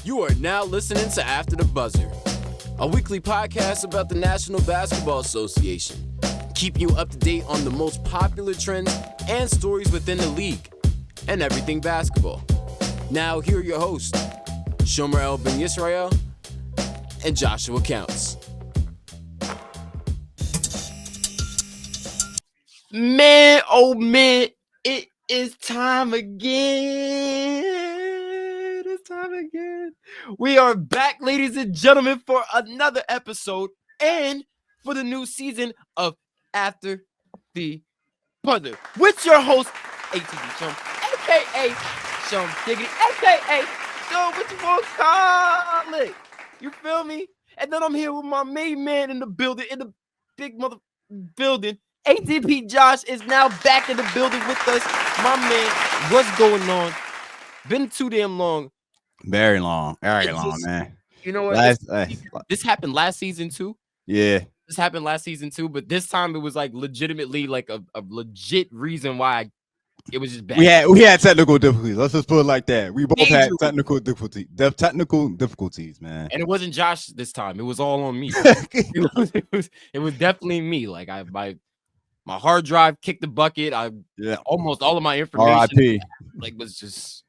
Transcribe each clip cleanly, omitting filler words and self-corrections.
You are now listening to After the Buzzer, a weekly podcast about the National Basketball Association, keeping you up to date on the most popular trends and stories within the league, and everything basketball. Now, here are your hosts, Shomer El Ben Yisrael and Joshua Counts. Man, oh man, it is time again. It's time again. We are back, ladies and gentlemen, for another episode and for the new season of After the Buzzer with your host, ATV SHOM, aka SHOM Diggity, aka so what you want to call it. You feel me? And then I'm here with my main man in the building, in the big mother building. ATP Josh is now back in the building with us. My man, what's going on? Been too damn long. Very long, man. You know what? This happened last season too. Yeah. This happened last season too, but this time it was like legitimately like a legit reason why it was just bad. We had technical difficulties. Let's just put it like that. We both had technical difficulties, man. And it wasn't Josh this time. It was all on me. it was definitely me. Like my hard drive kicked the bucket. Almost all of my information was just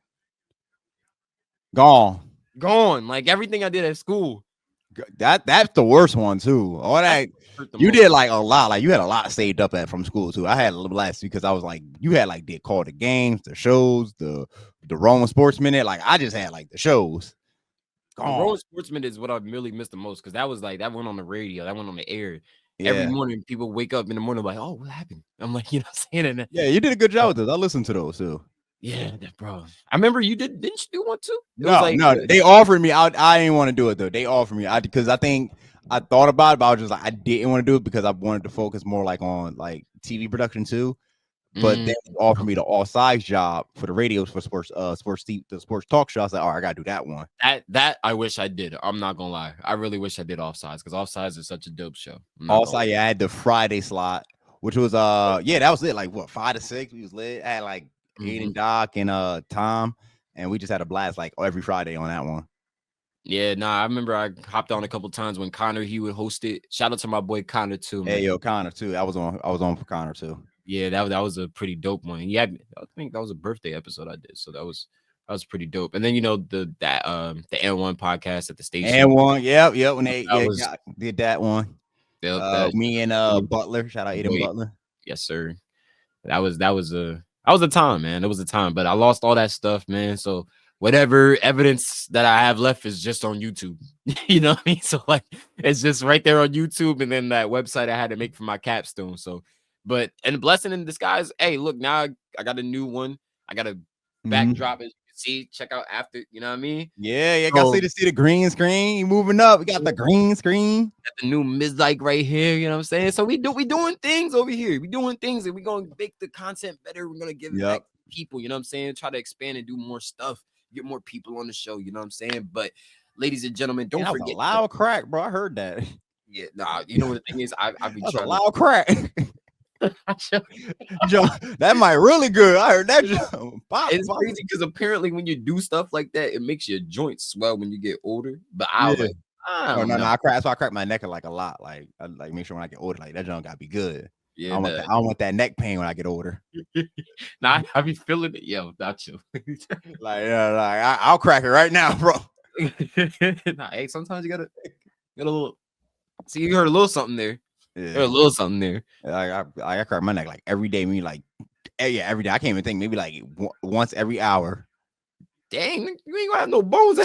gone. Like everything I did at school. That's the worst one too. All that you did like a lot. Like you had a lot saved up from school too. I had a little last because I was like you had like did call the games, the shows, the Roman Sports Minute. Like I just had like the shows. The Roman Sports Minute is what I really missed the most because that was like that went on the radio, that went on the air. Yeah. Every morning, people wake up in the morning like, "Oh, what happened?" I'm like, you know, what I'm saying. Yeah, you did a good job with this. I listened to those too. Yeah, bro. I remember you didn't you do one too? No, they offered me. I didn't want to do it though. They offered me because I think I thought about it, but I was just like I didn't want to do it because I wanted to focus more like on like TV production too. But they offered me the all sides job for the radios for the sports talk show. I was like, all right, I gotta do that one. That I wish I did. I'm not gonna lie. I really wish I did Offsides because Offsides is such a dope show. Offside, I had the Friday slot, which was that was it. Like what 5 to 6, we was lit. I had like Aiden, Doc, and Tom, and we just had a blast like every Friday on that one. Yeah, I remember I hopped on a couple times when Connor he would host it. Shout out to my boy Connor too. Man. Hey yo, Connor too. I was on for Connor too. Yeah, that was a pretty dope one. I think that was a birthday episode I did, so that was pretty dope. And then the N1 podcast at the station. N1, yep. When they did that one. Yep, me and Butler. Shout out Aiden Butler. Yes, sir. That was a time, man. It was a time, but I lost all that stuff, man. So whatever evidence that I have left is just on YouTube. You know what I mean? So like it's just right there on YouTube, and then that website I had to make for my capstone. So. But and a blessing in disguise. Hey, look, now I got a new one. I got a backdrop as you can see. Check out after, you know what I mean? Yeah, got to see the green screen. You moving up. We got the green screen. Got the new Mizike right here. You know what I'm saying? So we doing things over here. We doing things and we're gonna make the content better. We're gonna give it back to people, you know what I'm saying? Try to expand and do more stuff, get more people on the show, you know what I'm saying? But ladies and gentlemen, don't forget a loud crack, bro. I heard that. Yeah, you know what the thing is, I be trying a loud crack. Joe, that might really good. I heard that. It's crazy because apparently when you do stuff like that, it makes your joints swell when you get older. But I crack my neck like a lot. Like I make sure when I get older, like that joint gotta be good. Yeah, I don't want that neck pain when I get older. I be feeling it. Yo, not you. I'll crack it right now, bro. Hey, sometimes you gotta get a little. See, you heard a little something there. Yeah. There's a little something there. I crack my neck like every day. Me like, every day. I can't even think. Maybe like once every hour. Dang, you ain't gonna have no bones.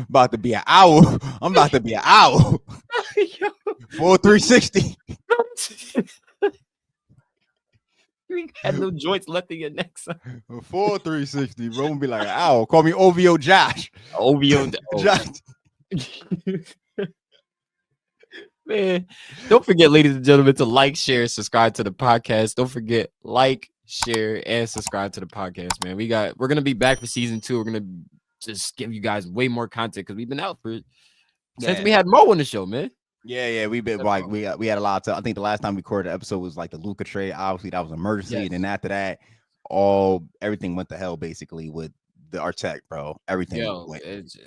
About to be an owl. I'm about to be an owl. Full 360. You ain't had no joints left in your neck, son. Full 360, bro. I'm gonna be like an owl. Call me OVO Josh. OVO Josh. Man, don't forget, ladies and gentlemen, to like, share, subscribe to the podcast. Don't forget, like, share, and subscribe to the podcast, man. We're gonna be back for season 2. We're gonna just give you guys way more content because we've been out since we had Mo on the show, man. Yeah, we've been like we had a lot of. I think the last time we recorded the episode was like the Luka trade. Obviously, that was an emergency, and then after that, everything went to hell basically with our tech, bro. Everything Yo, went. it's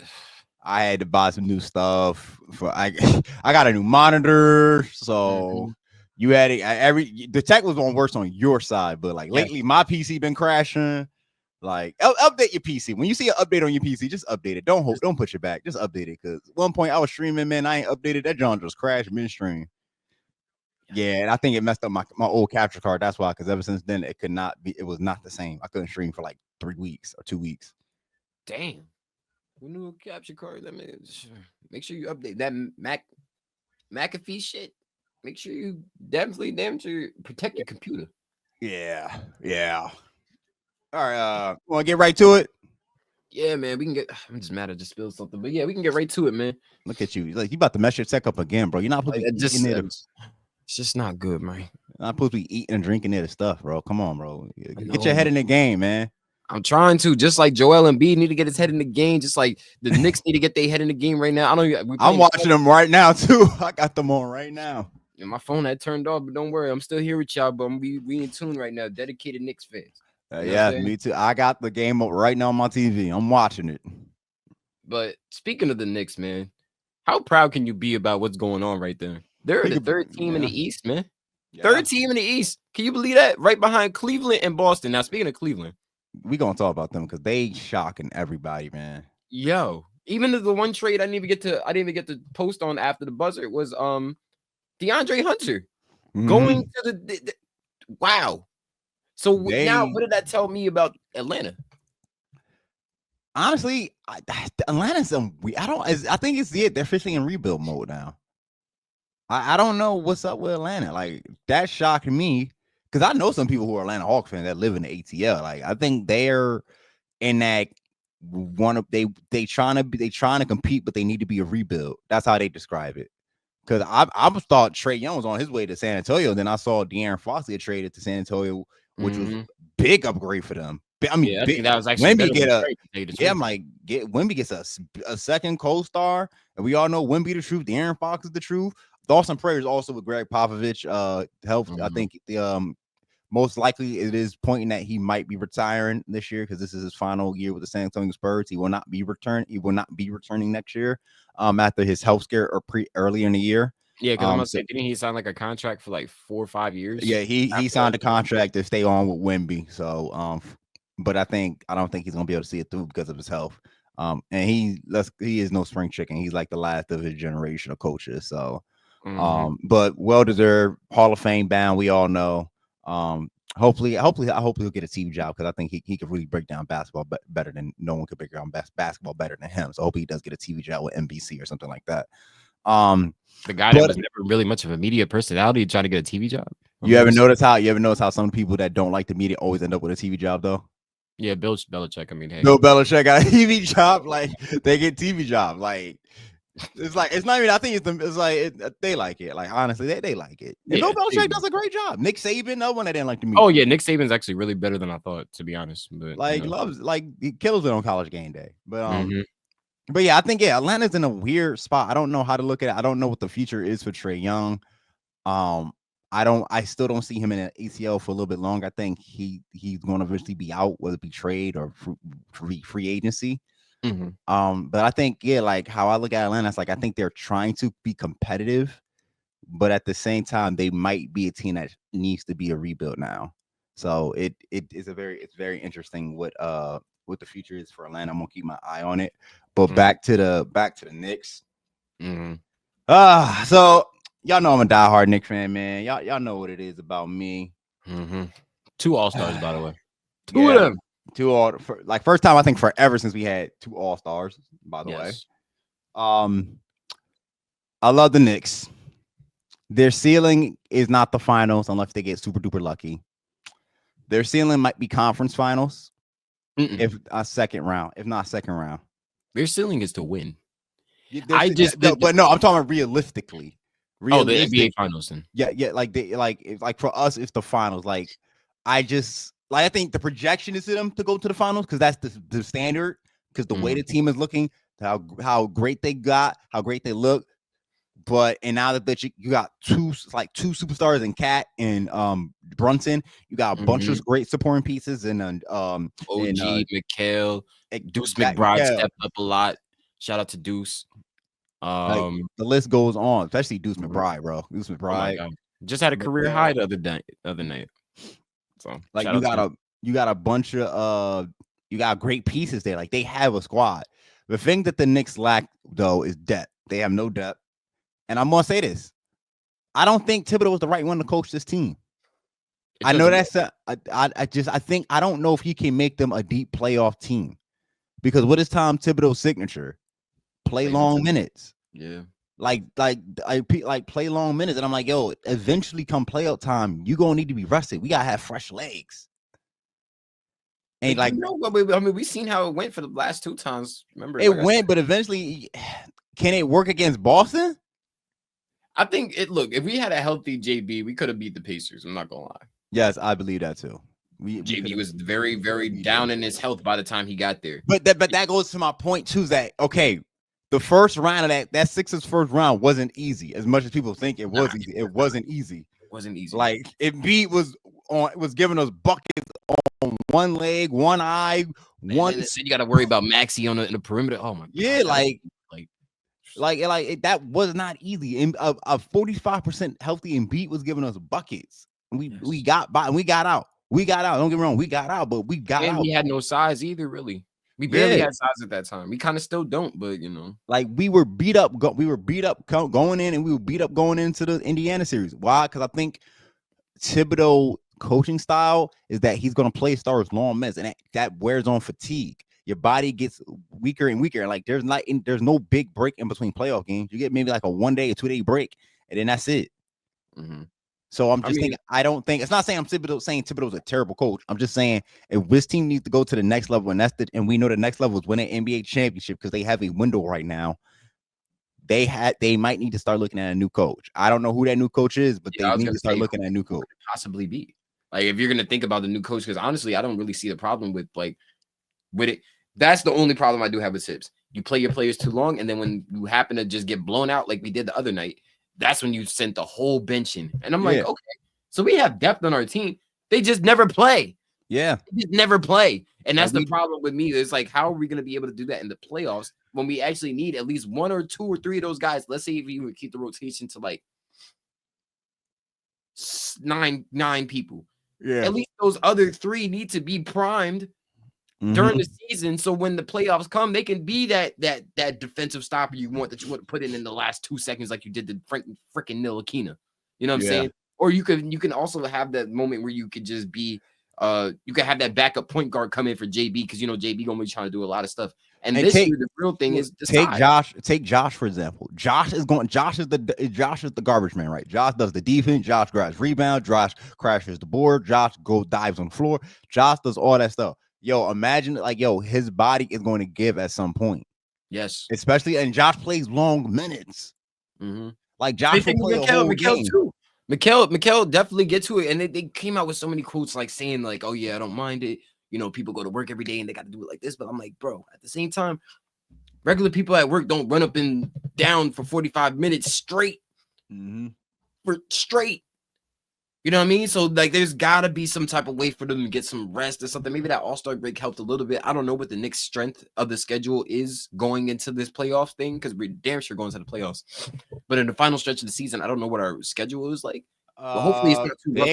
I had to buy some new stuff for I got a new monitor. So you had it the tech was on worse on your side, but like lately my PC been crashing. Like update your PC. When you see an update on your PC, just update it. Don't push it back. Just update it. Cause at one point I was streaming, man. I ain't updated. That John just crashed midstream. Yeah, and I think it messed up my old capture card. That's why, because ever since then it was not the same. I couldn't stream for like 3 weeks or 2 weeks. Damn. Who knew a capture card? Let me make sure you update that McAfee shit. Make sure you definitely damn sure protect your computer. Yeah. All right, want to get right to it? Yeah, man, we can get. I'm just mad I just spilled something, but yeah, we can get right to it, man. Look at you, like you about to mess your tech up again, bro. You're not supposed to be eating it. It's just not good, man. Not supposed to be eating and drinking it stuff, bro. Come on, bro. Get your head in the game, man. I'm trying to, just like Joel Embiid need to get his head in the game, just like the Knicks need to get their head in the game right now. I'm watching them right now too. I got them on right now. And my phone had turned off, but don't worry, I'm still here with y'all. But we in tune right now, dedicated Knicks fans. Yeah, me too. I got the game up right now on my TV. I'm watching it. But speaking of the Knicks, man, how proud can you be about what's going on right there? They're the third team in the East, man. Third team in the East. Can you believe that? Right behind Cleveland and Boston. Now, speaking of Cleveland, we gonna talk about them because they shocking everybody, man. Yo, even the one trade I didn't even get to post on after the buzzer was DeAndre Hunter going to the wow. So now, what did that tell me about Atlanta? Honestly, Atlanta's I think it's it. They're officially in rebuild mode now. I don't know what's up with Atlanta. Like that shocked me because I know some people who are Atlanta Hawks fans that live in the ATL. Like I think they're in that they trying to compete, but they need to be a rebuild. That's how they describe it. Because I thought Trae Young was on his way to San Antonio. Then I saw De'Aaron Fox get traded to San Antonio, which was a big upgrade for them. I mean, I think that was actually Wemby I'm like, Wemby gets a second co-star, and we all know Wemby the truth. De'Aaron Fox is the truth. Thoughts and prayers also with Greg Popovich. Helped. I think the most likely it is pointing that he might be retiring this year because this is his final year with the San Antonio Spurs. He will not be returning next year. After his health scare earlier in the year. Yeah, because I'm gonna say, didn't he sign like a contract for like 4 or 5 years? Yeah, he signed a contract to stay on with Wemby. So but I don't think he's gonna be able to see it through because of his health. And he is no spring chicken. He's like the last of his generation of coaches. So but well-deserved, Hall of Fame bound, we all know. Hopefully he'll get a TV job because I think he could really break down basketball better than no one could break down basketball better than him. So hopefully he does get a TV job with NBC or something like that. The guy that was never really much of a media personality trying to get a TV job. You ever notice how some people that don't like the media always end up with a TV job though? Yeah, Bill Belichick. I mean, hey, Bill Belichick got a TV job. Like they get TV job. Like it's not even. I think they like it. Like honestly, they like it. And Bill Belichick does a great job. Nick Saban, no one that didn't like the media. Oh yeah, Nick Saban's actually really better than I thought, to be honest. But he kills it on College Game Day. But yeah, I think Atlanta's in a weird spot. I don't know how to look at it. I don't know what the future is for Trae Young. I still don't see him in an ACL for a little bit longer. I think he's going to eventually be out, whether it be trade or free agency. But I think like how I look at Atlanta, it's like I think they're trying to be competitive, but at the same time they might be a team that needs to be a rebuild now. So it's very interesting what the future is for Atlanta. I'm gonna keep my eye on it. But back to the Knicks. So y'all know I'm a diehard Knicks fan, man. Y'all know what it is about me. 2 All-Stars, by the way. Two of them. First time I think forever since we had 2 All-Stars, by the way. I love the Knicks. Their ceiling is not the finals unless they get super duper lucky. Their ceiling might be conference finals, if not second round. Their ceiling is to win. I'm talking about realistically. The NBA finals then. Yeah, like for us, it's the finals. I think the projection is to them to go to the finals because that's the standard. Because the way the team is looking, how great they got, how great they look, But and now that you got two superstars in Cat and Brunson, you got a bunch of great supporting pieces and OG, Mikhail, Deuce McBride stepped up a lot. Shout out to Deuce. Like, the list goes on, especially Deuce McBride, bro. Deuce McBride, oh my God, just had a career high the other night. So like you got a bunch of you got great pieces there. Like they have a squad. The thing that the Knicks lack though is depth. They have no depth. And I'm gonna say this: I don't think Thibodeau was the right one to coach this team. I know that's I don't know if he can make them a deep playoff team, because what is Tom Thibodeau's signature? Play long minutes. Yeah, like play long minutes, and I'm like, yo, eventually come playoff time, you gonna need to be rested. We gotta have fresh legs. And like, I mean, we seen how it went for the last 2 times. Remember, it went, but eventually, can it work against Boston? I think it. Look, if we had a healthy JB, we could have beat the Pacers. I'm not gonna lie. Yes, I believe that too. JB was very, very down in his health by the time he got there. But that goes to my point too. Is that okay? The first round of that Sixers first round wasn't easy as much as people think it was easy. It wasn't easy. It wasn't easy. Like, Embiid was giving us buckets on one leg, one eye, one. And you got to worry about Maxey in the perimeter. Oh my God. Yeah, like that was not easy. And a 45% healthy Embiid was giving us buckets. And we got by and we got out. We got out. Don't get me wrong, we got out, but we got out. We had no size either, really. We barely had size at that time. We kind of still don't, but you know, like we were beat up. We were beat up going in, and we were beat up going into the Indiana series. Why? Because I think Thibodeau coaching style is that he's going to play stars long minutes, and that wears on fatigue. Your body gets weaker and weaker. Like there's no big break in between playoff games. You get maybe like a 1 day or 2 day break, and then that's it. So I'm just thinking, I don't think it's not saying Thibodeau's a terrible coach. I'm just saying if this team needs to go to the next level, and we know the next level is winning an NBA championship because they have a window right now. They might need to start looking at a new coach. I don't know who that new coach is, but they need to start looking at a new coach. Possibly be like, if you're gonna think about the new coach, because honestly, I don't really see the problem with it. That's the only problem I do have with Tibbs. You play your players too long, and then when you happen to just get blown out like we did the other night, that's when you sent the whole bench in. And I'm like, okay, so we have depth on our team. They just never play. Yeah. They just never play. And that's the problem with me. It's like, how are we going to be able to do that in the playoffs when we actually need at least 1 or 2 or 3 of those guys? Let's say if you would keep the rotation to like nine people. Yeah. At least those other 3 need to be primed during the season, so when the playoffs come, they can be that defensive stopper you want to put in the last 2 seconds, like you did the freaking Ntilikina. You know what I'm saying? Or you can also have that moment where you could just be you can have that backup point guard come in for JB, because you know JB gonna be trying to do a lot of stuff. And this year, the real thing is take Josh for example. Josh is the garbage man, right? Josh does the defense. Josh grabs rebound. Josh crashes the board. Josh dives on the floor. Josh does all that stuff. Yo, imagine his body is going to give at some point. Yes, especially, and Josh plays long minutes. Like Josh will play a whole game too. Mikhail definitely get to it, and they came out with so many quotes like saying like, "Oh yeah, I don't mind it." You know, people go to work every day and they got to do it like this. But I'm like, bro, at the same time, regular people at work don't run up and down for 45 minutes straight. For straight. You know what I mean? So like, there's gotta be some type of way for them to get some rest or something. Maybe that All-Star break helped a little bit. I don't know what the Knicks' strength of the schedule is going into this playoffs thing, because we're damn sure going to the playoffs. But in the final stretch of the season, I don't know what our schedule is like. Well, hopefully it's not too rough.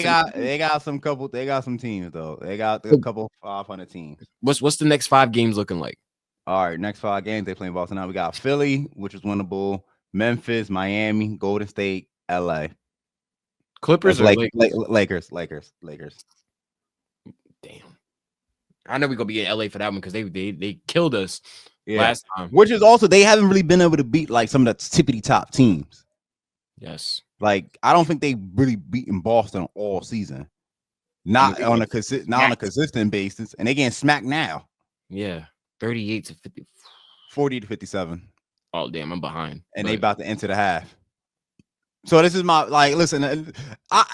They got some teams though. They got a couple 500 teams. What's the next 5 games looking like? All right, next 5 games they playing Boston now. We got Philly, which is winnable. Memphis, Miami, Golden State, LA. Clippers or Lakers. Damn. I know we're gonna be in LA for that one because they killed us last time. Which is also, they haven't really been able to beat like some of the tippity top teams. Yes. Like, I don't think they really beaten Boston all season. Not on a consistent basis. And they getting smacked now. Yeah. 38 to 50. 40 to 57. Oh damn, I'm behind. And they about to enter the half. So this is my, like, listen,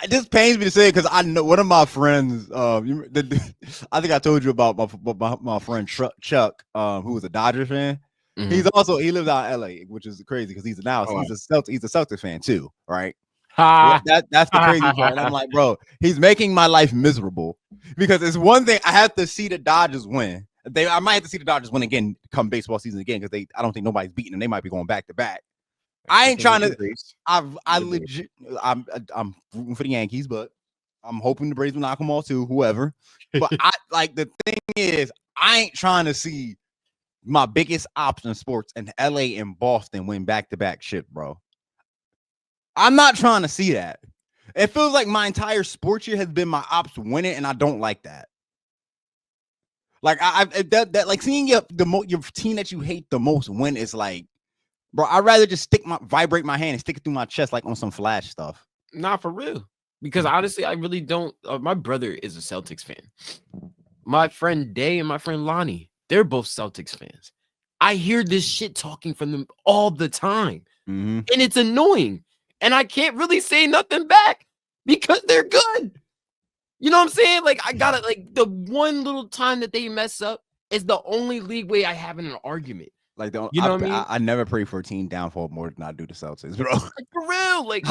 this pains me to say, because I know one of my friends, I think I told you about my friend Chuck, who was a Dodgers fan. He lives out in LA, which is crazy because he's a Celtics fan too, right? Ha. That's the crazy part. And I'm like, bro, he's making my life miserable because it's one thing I have to see the Dodgers win. I might have to see the Dodgers win again come baseball season again because I don't think nobody's beating them. They might be going back to back. I ain't trying to. I'm rooting for the Yankees, but I'm hoping the Braves will knock them all too. Whoever. But the thing is, I ain't trying to see my biggest option in sports in LA and Boston win back to back shit, bro. I'm not trying to see that. It feels like my entire sports year has been my ops winning, and I don't like that. Like that like seeing your team that you hate the most win is like, bro. I'd rather just vibrate my hand and stick it through my chest like on some Flash stuff. Not for real. Because honestly, I really don't. My brother is a Celtics fan. My friend Day and my friend Lonnie, they're both Celtics fans. I hear this shit talking from them all the time, and it's annoying. And I can't really say nothing back because they're good. You know what I'm saying? Like, I gotta, like, the one little time that they mess up is the only leeway I have in an argument. Like, you know what I mean? I never pray for a team downfall more than I do the Celtics, bro. Like, for real, like,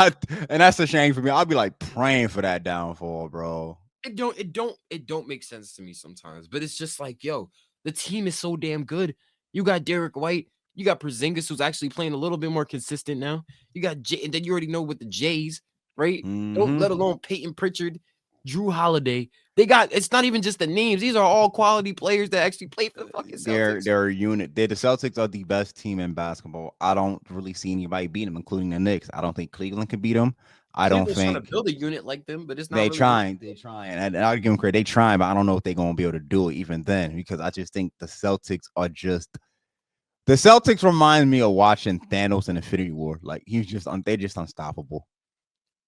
and that's a shame for me. I'll be like praying for that downfall, bro. It don't make sense to me sometimes, but it's just like, yo, the team is so damn good. You got Derek White, you got Porzingis, who's actually playing a little bit more consistent now. You got and then you already know with the Jays, right? Don't let alone Peyton Pritchard, Drew Holiday. They got, it's not even just the names. These are all quality players that actually play for the fucking Celtics. They're a unit. The Celtics are the best team in basketball. I don't really see anybody beat them, including the Knicks. I don't think Cleveland can beat them. I don't think trying to build a unit like them, but it's not. They're trying, and I'll give them credit. They trying, but I don't know if they're gonna be able to do it even then because I just think the Celtics are just. The Celtics remind me of watching Thanos in Infinity War. Like they're just unstoppable.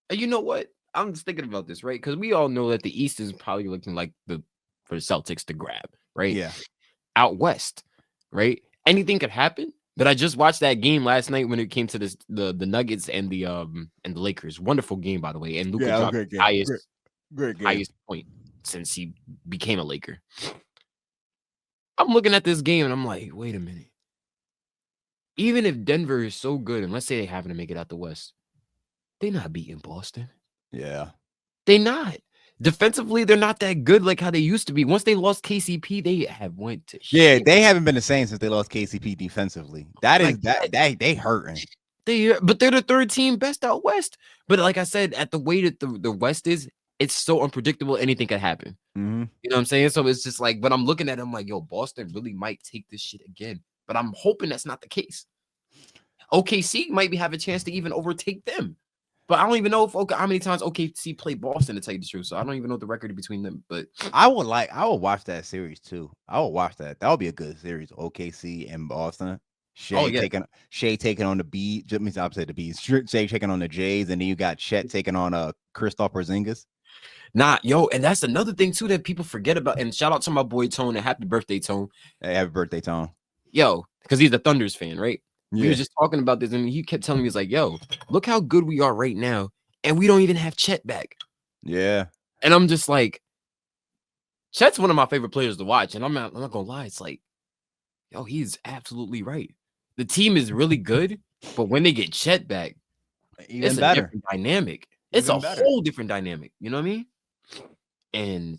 And you know what? I'm just thinking about this, right? Because we all know that the East is probably looking like for the Celtics to grab, right? Yeah. Out West, right? Anything could happen. But I just watched that game last night when it came to the Nuggets and the Lakers. Wonderful game, by the way. And Luka dropped highest point since he became a Laker. I'm looking at this game and I'm like, wait a minute. Even if Denver is so good, and let's say they happen to make it out the West, they're not beating Boston. Yeah. They're not. Defensively, they're not that good like how they used to be. Once they lost KCP, they have went to shit. Yeah, they haven't been the same since they lost KCP defensively. That is they hurting. But they're the third team best out West. But like I said, at the way that the West is, it's so unpredictable. Anything could happen. You know what I'm saying? So it's just like, but I'm looking at them like, yo, Boston really might take this shit again. But I'm hoping that's not the case. OKC might have a chance to even overtake them. But I don't even know how many times OKC played Boston, to tell you the truth. So I don't even know the record between them. But I would watch that series too. I would watch that. That would be a good series. OKC and Boston. Shea taking on the B. Just means opposite the B's. Shea taking on the Jays, and then you got Chet taking on Kristaps Porzingis. Nah, yo, and that's another thing too that people forget about. And shout out to my boy Tone and happy birthday, Tone. Hey, happy birthday, Tone. Yo, because he's a Thunders fan, right? Yeah. We was just talking about this, and he kept telling me, he's like, yo, look how good we are right now, and we don't even have Chet back. Yeah. And I'm just like, Chet's one of my favorite players to watch, and I'm not gonna lie, it's like, yo, he's absolutely right. The team is really good, but when they get Chet back, it's a different dynamic. It's a whole different dynamic. You know what I mean? And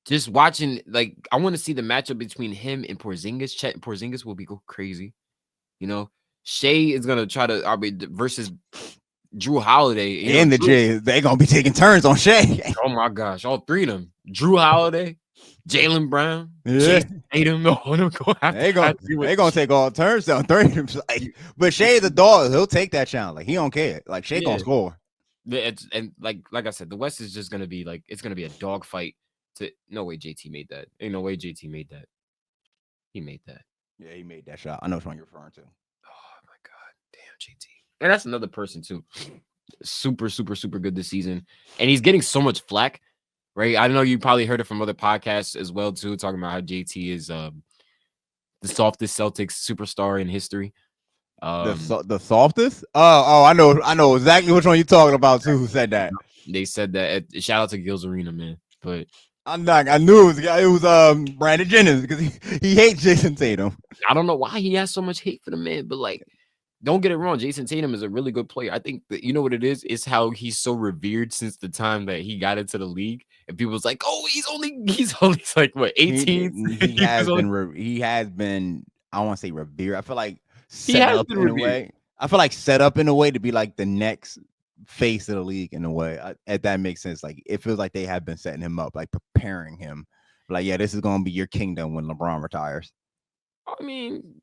just watching, like, I want to see the matchup between him and Porzingis. Chet and Porzingis will go crazy. You know, Shea is gonna try to versus Drew Holiday and the Jays. They're gonna be taking turns on Shea. Oh my gosh, all three of them: Drew Holiday, Jaylen Brown, Tatum. They're gonna take all turns down three. But Shea the dog, he'll take that challenge. Like he don't care. Like Shea gonna score. And like I said, the West is just gonna be like, it's gonna be a dogfight. No way JT made that. Ain't no way JT made that. He made that. Yeah, he made that shot. I know which one you're referring to. Oh my god, damn JT. And that's another person too. Super, super, super good this season. And he's getting so much flack, right? I know you probably heard it from other podcasts as well, too, talking about how JT is the softest Celtics superstar in history. The softest? I know exactly which one you're talking about too. Who said that? They said that. Shout out to Gil's Arena, man. But I'm not. I knew it was Brandon Jennings because he hates Jason Tatum. I don't know why he has so much hate for the man, but like, don't get it wrong. Jason Tatum is a really good player. I think that you know what it is? It's how he's so revered since the time that he got into the league. And people's like, oh, he's only like what 18? He has been. I don't want to say revered. I feel like set up in a way. I feel like set up in a way to be like the next face of the league in a way. If that makes sense. Like it feels like they have been setting him up, like preparing him. Like, yeah, this is gonna be your kingdom when LeBron retires. I mean,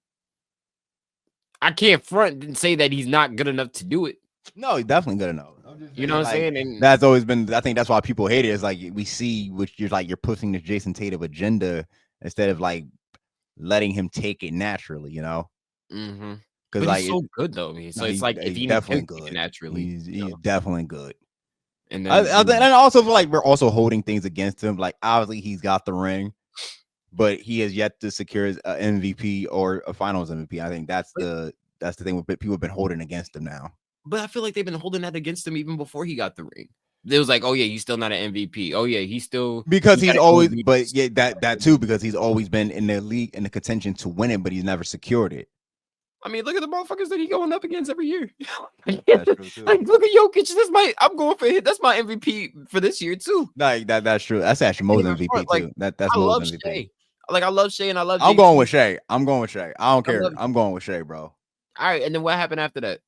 I can't front and say that he's not good enough to do it. No, he's definitely good enough. You know what I'm saying? And that's always been. I think that's why people hate it. It's like we see, which you're like you're pushing this Jason Tatum agenda instead of like letting him take it naturally. You know. Mm-hmm. Because like he's so good though. So it's like if he definitely good naturally, he's definitely good. And then I also feel like we're also holding things against him. Like obviously he's got the ring, but he has yet to secure his MVP or a Finals MVP. I think that's the thing people have been holding against him now. But I feel like they've been holding that against him even before he got the ring. It was like, oh yeah, he's still not an MVP. Oh yeah, he's still because he's always, but yeah, that too because he's always been in the league in the contention to win it, but he's never secured it. I mean, look at the motherfuckers that he going up against every year. Like, look at Jokic. I'm going for it. That's my MVP for this year too. Like that's true. That's actually Mo's MVP too. That's Mo's MVP. Shea. Like I love Shea and I love. I'm going with Shea. I don't care. I'm going with Shea, bro. All right, and then what happened after that?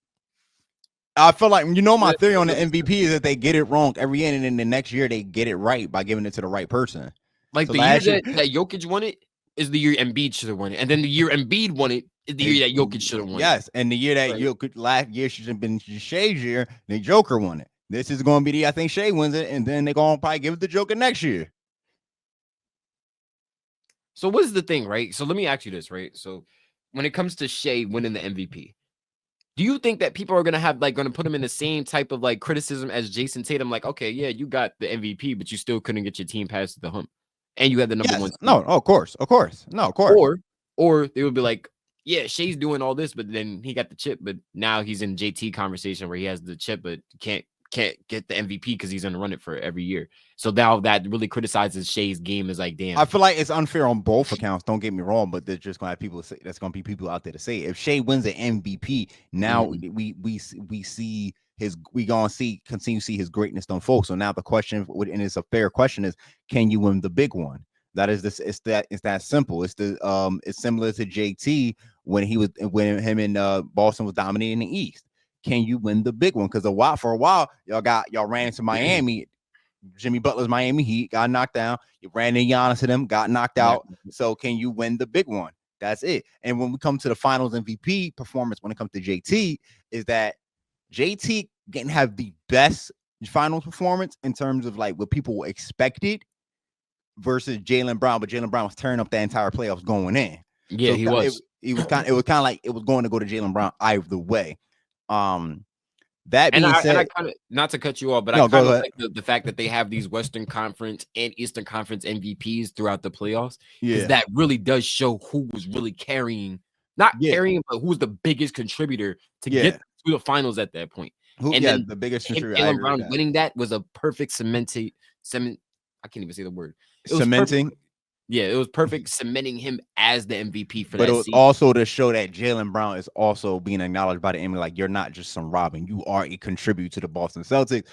I feel like my theory on the MVP is that they get it wrong every year, and then the next year they get it right by giving it to the right person. Like so the year that Jokic won it is the year Embiid should have won it, and then the year Embiid won it is the year that Jokic should have won it. Yes, and the year that Jokic last year should have been Shea's year, the Joker won it. This is going to be I think Shea wins it, and then they're going to probably give it to Joker next year. So what is the thing, right? So let me ask you this, right? So when it comes to Shea winning the MVP, do you think that people are going to put him in the same type of like criticism as Jason Tatum? Like, okay, yeah, you got the MVP, but you still couldn't get your team past the hump. And you had the number one team. No, of course. No, of course. Or they would be like, yeah, Shea's doing all this, but then he got the chip, but now he's in JT conversation where he has the chip, but can't get the MVP because he's gonna run it for every year. So now that really criticizes Shea's game is like, damn. I feel like it's unfair on both accounts. Don't get me wrong, but there's just gonna have people say that's gonna be people out there to say if Shea wins an MVP, now we see continue to see his greatness unfold. So now the question, and it's a fair question, is can you win the big one? That is this. It's that simple. It's similar to JT when him and Boston was dominating the East. Can you win the big one? Because for a while, y'all ran into Miami. Jimmy Butler's Miami Heat got knocked down. You ran in Giannis to them, got knocked out. So can you win the big one? That's it. And when we come to the Finals MVP performance, when it comes to JT, is that JT can have the best Finals performance in terms of like what people expected versus Jaylen Brown, but Jaylen Brown was tearing up the entire playoffs going in. Yeah, so he was. It was kind of like it was going to go to Jaylen Brown either way. That being said, I kind of, not to cut you off, but I kind of like the fact that they have these Western Conference and Eastern Conference MVPs throughout the playoffs. Yeah, that really does show who was really carrying, but who was the biggest contributor to get to the finals at that point. Then the biggest contributor. Jaylen Brown winning that was a perfect I can't even say the word. Cementing. It was perfect cementing him as the MVP for that. But it was also to show that Jaylen Brown is also being acknowledged by the NBA. Like, you're not just some Robin, you are a contributor to the Boston Celtics.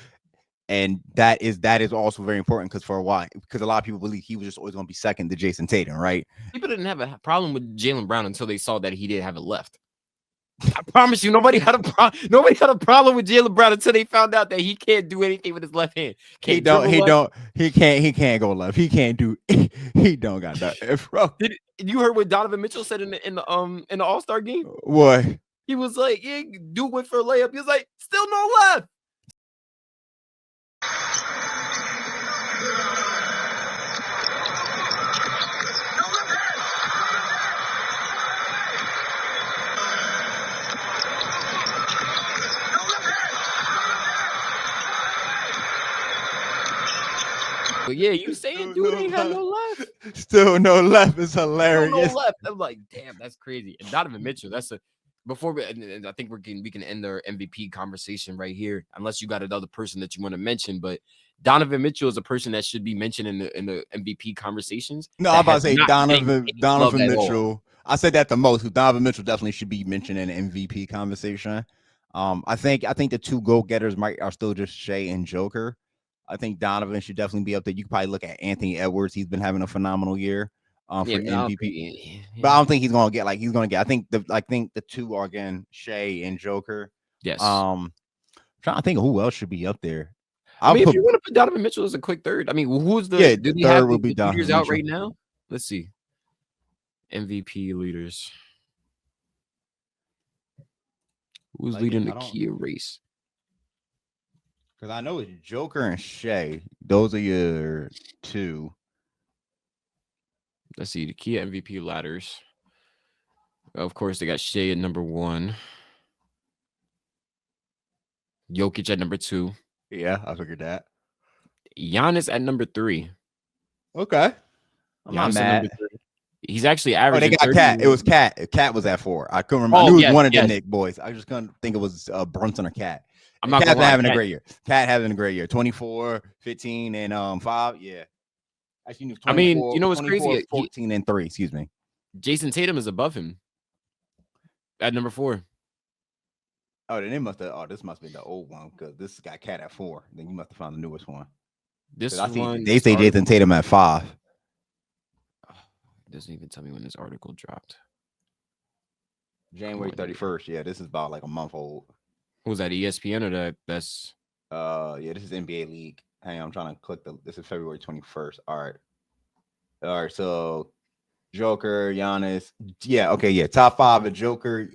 And that is also very important because for a while, because a lot of people believe he was just always going to be second to Jason Tatum, right? People didn't have a problem with Jaylen Brown until they saw that he did have it left. I promise you, nobody had a problem with Jaylen Brown until they found out that he can't do anything with his left hand. He can't go left. He can't do. He don't got that, bro. You heard what Donovan Mitchell said in the All-Star game? What? He was like, "Yeah, dude went for a layup." He was like, "Still no left." But yeah, you saying dude ain't had no left. Still no left. It's hilarious. Still no left. I'm like, damn, that's crazy. And Donovan Mitchell, I think we can end our MVP conversation right here, unless you got another person that you want to mention. But Donovan Mitchell is a person that should be mentioned in the MVP conversations. No, I'm about to say Donovan Mitchell. Mitchell. I said that the most. Donovan Mitchell definitely should be mentioned in the MVP conversation. I think the two go-getters are still just Shea and Joker. I think Donovan should definitely be up there. You could probably look at Anthony Edwards. He's been having a phenomenal year for MVP. But I don't think he's gonna get I think the two are again Shea and Joker. Yes. Trying to think of who else should be up there. I mean, if you want to put Donovan Mitchell as a quick third, I mean, who's the do they have the leaders out right now? Let's see. MVP leaders. Who's leading the Kia race? Because I know it's Joker and Shea. Those are your two. Let's see the Kia MVP ladders. Of course, they got Shea at number 1. Jokic at number 2. Yeah, I figured that. Giannis at number 3. Okay. I'm not mad. He's actually averaging. Oh, they got Cat. It was Cat. Cat was at 4. I couldn't remember. I knew it was one of the Knick boys. I just couldn't think it was Brunson or Cat. I'm not having a great year. Cat having a great year. 24, 15, and 5. Yeah. Actually, I mean, you know what's crazy? 14 and 3. Excuse me. Jason Tatum is above him at number 4. Oh, then they must have. Oh, this must be the old one because this got Cat at 4. Then you must have found the newest one. This one, they say Jason Tatum at 5. It doesn't even tell me when this article dropped. January 31st. Yeah, this is about like a month old. Was that ESPN or that's? Yeah, this is NBA League. Hang on, I'm trying to click this is February 21st. All right. So Joker, Giannis. Yeah, okay, yeah. Top 5 of Joker,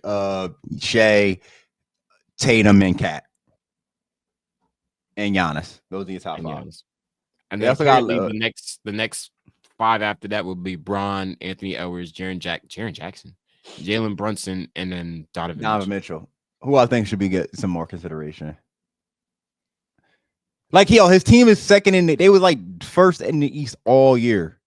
Shea, Tatum, and Cat. And Giannis. Those are your top 5. And then the next 5 after that will be Bron, Anthony Edwards, Jaren Jackson, Jalen Brunson, and then Donovan Mitchell. Who I think should get some more consideration. Like, his team is second they was like first in the East all year.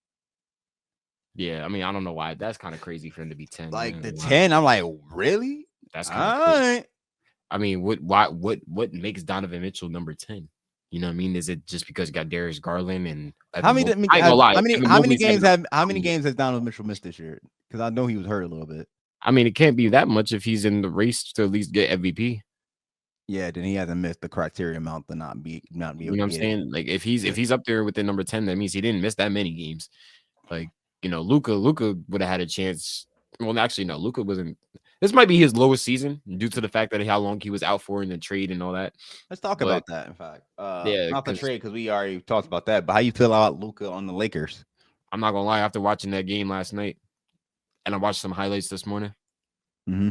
Yeah, I mean, I don't know why. That's kind of crazy for him to be 10. Like the 10, I'm like, really? That's kind of crazy. I mean, what makes Donovan Mitchell number 10? You know what I mean? Is it just because you got Darius Garland and how many games has Donovan Mitchell missed this year? Because I know he was hurt a little bit. I mean, it can't be that much if he's in the race to at least get MVP. Yeah, then he hasn't missed the criteria amount to not be. You know what I'm saying? Like if he's up there with the number 10, that means he didn't miss that many games. Like, you know, Luka would have had a chance. Well, actually, no, Luka wasn't. This might be his lowest season due to the fact that how long he was out for in the trade and all that. Let's talk about that. In fact, not the trade because we already talked about that. But how you feel about Luka on the Lakers? I'm not gonna lie. After watching that game last night, and I watched some highlights this morning. Mm-hmm.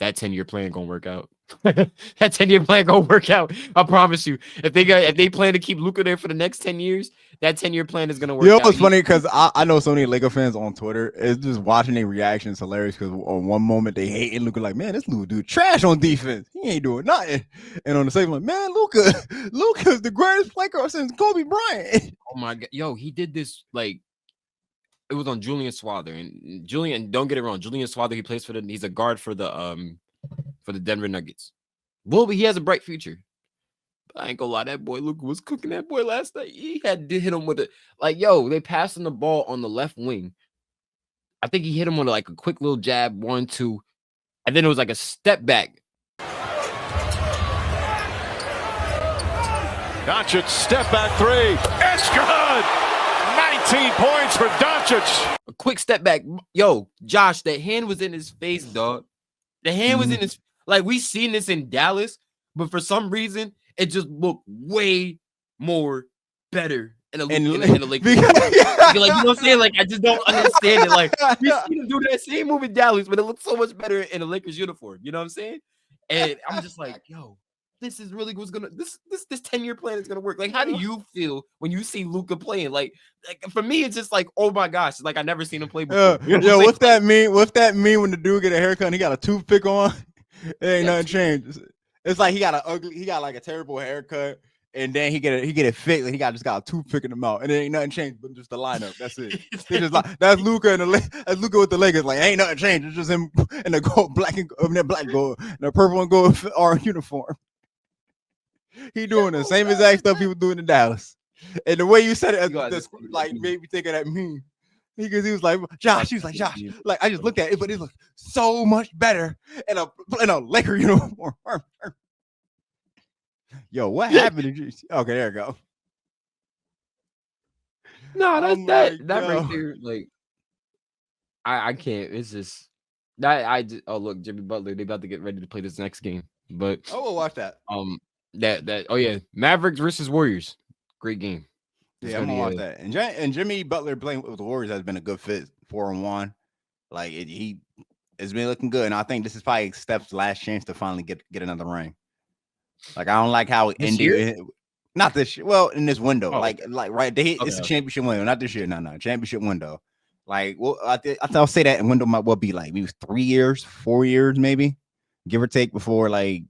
That 10-year plan gonna work out. That 10-year plan gonna work out. I promise you. If they plan to keep Luka there for the next 10 years, that 10-year plan is gonna work out. You know what's funny? Because I know so many Laker fans on Twitter. It's just watching their reactions hilarious. Because on one moment they hate Luka, like, man, this little dude trash on defense. He ain't doing nothing. And on the second one, man, Luka's the greatest player since Kobe Bryant. Oh my god, yo, he did this like. It was on Julian Swather, and Julian, don't get it wrong. Julian Swather, he's a guard for the Denver Nuggets. Well, but he has a bright future. But I ain't gonna lie, that boy Luka was cooking that boy last night. He had to hit him with it. Like, yo, they passed him the ball on the left wing. I think he hit him with like a quick little jab, 1-2, and then it was like a step back. Doncic step back 3. It's good. 19 points for Doncic. A quick step back. Yo, Josh, the hand was in his face, dog. The hand was in his, like, we seen this in Dallas, but for some reason, it just looked way more better in the Lakers. Like, you know what I'm saying? Like, I just don't understand it. Like, we seen him do that same move in Dallas, but it looked so much better in a Lakers uniform. You know what I'm saying? And I'm just like, yo, this is really what's gonna this 10-year plan is gonna work. Like, how do you feel when you see Luka playing? Like for me, it's just like, oh my gosh, like I never seen him play before. Yo, what's that mean? What's that mean when the dude get a haircut and he got a toothpick on? It ain't nothing changed. It's like he got like a terrible haircut, and then he get it fixed, and he just got a toothpick in the mouth, and it ain't nothing changed but just the lineup. That's it. Just like that's Luka that's Luka with the Lakers. Like, ain't nothing changed. It's just him in the gold, black and gold, and the purple and gold orange uniform. He doing the same exact stuff he was doing in Dallas. And the way you said it, You gotta this, just- like made me think of that meme. Because he was like, Josh, he was like, Josh, like I just looked at it, but it looked so much better in a Laker uniform. Yo, what happened to you? Okay, there you go. No, that's I'm that. like, That right yo. there, like, I can't. It's just that I just, oh look, Jimmy Butler, they about to get ready to play this next game. But Oh, we'll watch that. that oh yeah, Mavericks versus Warriors, great game. It's Yeah, I'm gonna be, watch that. And Jimmy Butler playing with the Warriors has been a good fit 4-1. Like it's been looking good, and I think this is probably Steph's last chance to finally get another ring. Like I don't like how it This ended. Not this year. Well, in this window, Oh, like right, it's a championship window, not this year. No, championship window. Like, well, I'll say that window might well be like maybe 3 years, 4 years, maybe, give or take, before like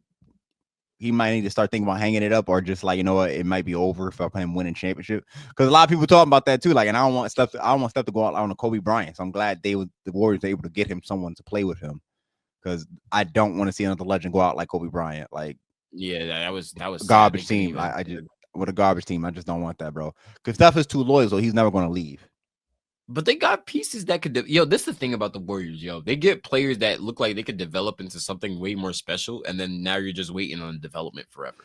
he might need to start thinking about hanging it up, or just like, you know what, it might be over if I play him winning championship. Because a lot of people talking about that too. Like, and I don't want Steph to go out on a Kobe Bryant. So I'm glad the Warriors were able to get him someone to play with him. Because I don't want to see another legend go out like Kobe Bryant. Like, yeah, that was garbage team. I just with a garbage team, I just don't want that, bro. Because Steph is too loyal, so he's never going to leave. But they got pieces that could, this is the thing about the Warriors, yo. They get players that look like they could develop into something way more special, and then now you're just waiting on development forever.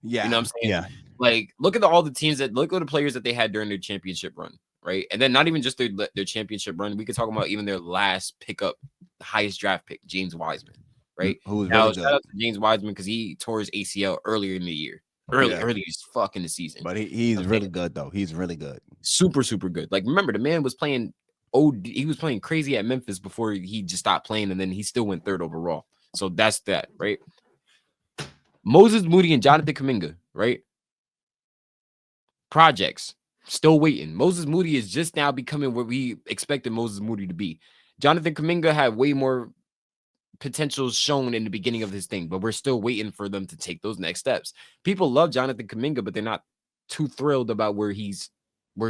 Yeah, you know what I'm saying? Yeah. Like, look at all the teams look at the players that they had during their championship run, right? And then not even just their championship run. We could talk about even their last pickup, the highest draft pick, James Wiseman, right? Who was Now, really shout good. out to James Wiseman because he tore his ACL earlier in the year. Early as fuck in the season. But he's really good though. He's really good. Super, super good. Like, remember, the man was playing he was playing crazy at Memphis before he just stopped playing, and then he still went 3rd overall. So that's that, right? Moses Moody and Jonathan Kuminga, right? Projects. Still waiting. Moses Moody is just now becoming what we expected Moses Moody to be. Jonathan Kuminga had way more potential shown in the beginning of his thing, but we're still waiting for them to take those next steps. People love Jonathan Kuminga, but they're not too thrilled about where he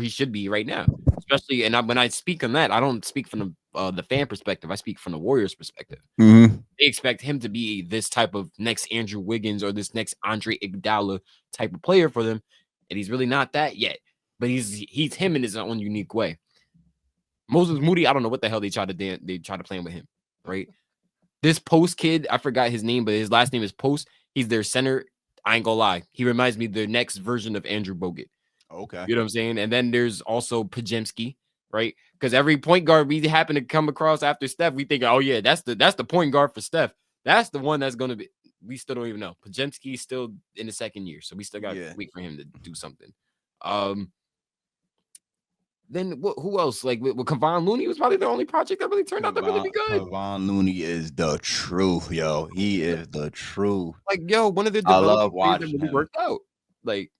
should be right now. Especially, and when I speak on that, I don't speak from the fan perspective. I speak from the Warriors perspective. Mm-hmm. They expect him to be this type of next Andrew Wiggins or this next Andre Iguodala type of player for them, and he's really not that yet. But he's him in his own unique way. Moses Moody, I don't know what the hell they try to play with him, right? This Post kid, I forgot his name, but his last name is Post. He's their center. I ain't gonna lie. He reminds me of the next version of Andrew Bogut. Okay. You know what I'm saying? And then there's also Pajemski, right? Because every point guard we happen to come across after Steph, we think, oh yeah, that's the point guard for Steph. That's the one that's gonna be. We still don't even know. Pajemski is still in the 2nd year, so we still got to wait for him to do something. Then who else? Like with Kevon Looney was probably the only project that really turned out to really be good. Kevon Looney is the truth, yo. He is the truth. Like, yo, one of the I love watching that really worked out. Like,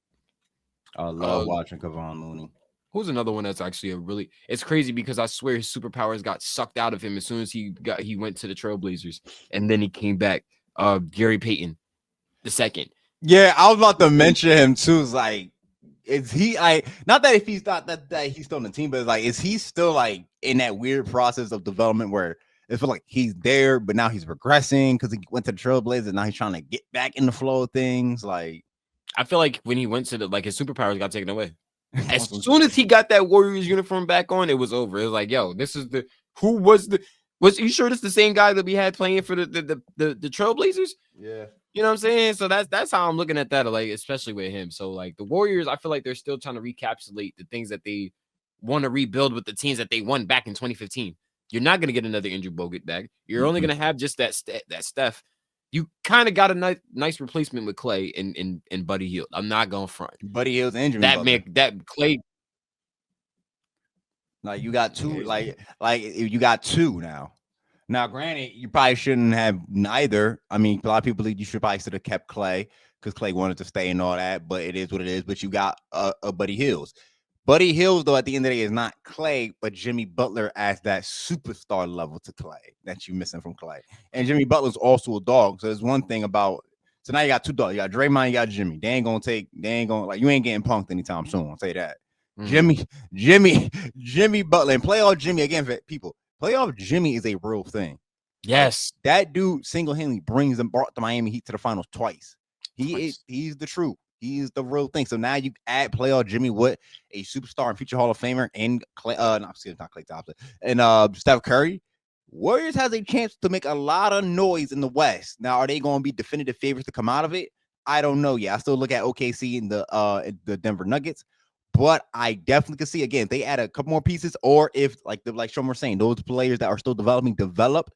I love watching Kevon Looney. Who's another one that's actually it's crazy because I swear his superpowers got sucked out of him as soon as he went to the Trailblazers, and then he came back. Gary Payton II. Yeah, I was about to mention him too. It's like, is he not that if he's not that he's still on the team, but it's like, is he still like in that weird process of development where it feels like he's there, but now he's regressing because he went to the Trailblazers and now he's trying to get back in the flow of things? Like, I feel like when he went to his superpowers got taken away. As soon as he got that Warriors uniform back on, it was over. It was like, yo, this is was you sure this the same guy that we had playing for the Trailblazers? Yeah. You know what I'm saying? So that's how I'm looking at that, like, especially with him. So like the Warriors, I feel like they're still trying to recapitulate the things that they want to rebuild with the teams that they won back in 2015. You're not going to get another Andrew Bogut back. You're only going to have just that Steph. You kind of got a nice replacement with Clay and Buddy Hield. I'm not going front. Buddy Hield's injury. That Clay. Like you got two, like you got two now. Now, granted, you probably shouldn't have neither. I mean, a lot of people believe you should probably should have kept Clay because Clay wanted to stay and all that, but it is what it is. But you got a Buddy Hield. Buddy Hield, though, at the end of the day, is not Clay, but Jimmy Butler as that superstar level to Clay that you're missing from Clay. And Jimmy Butler's also a dog. So there's one thing about, so now you got two dogs. You got Draymond, you got Jimmy. They ain't gonna, you ain't getting punked anytime soon. I'll say that. Jimmy Butler, and playoff Jimmy, again, for people, playoff Jimmy is a real thing. Yes. That dude single-handedly brought the Miami Heat to the finals twice. He's the truth. He's the real thing. So now you add playoff Jimmy Wood, a superstar and future Hall of Famer, and not Clay Thompson, and Steph Curry. Warriors has a chance to make a lot of noise in the West. Now, are they going to be definitive favorites to come out of it? I don't know yet. I still look at OKC and the Denver Nuggets, but I definitely can see again if they add a couple more pieces, or if like SHOM was saying, those players that are still develop.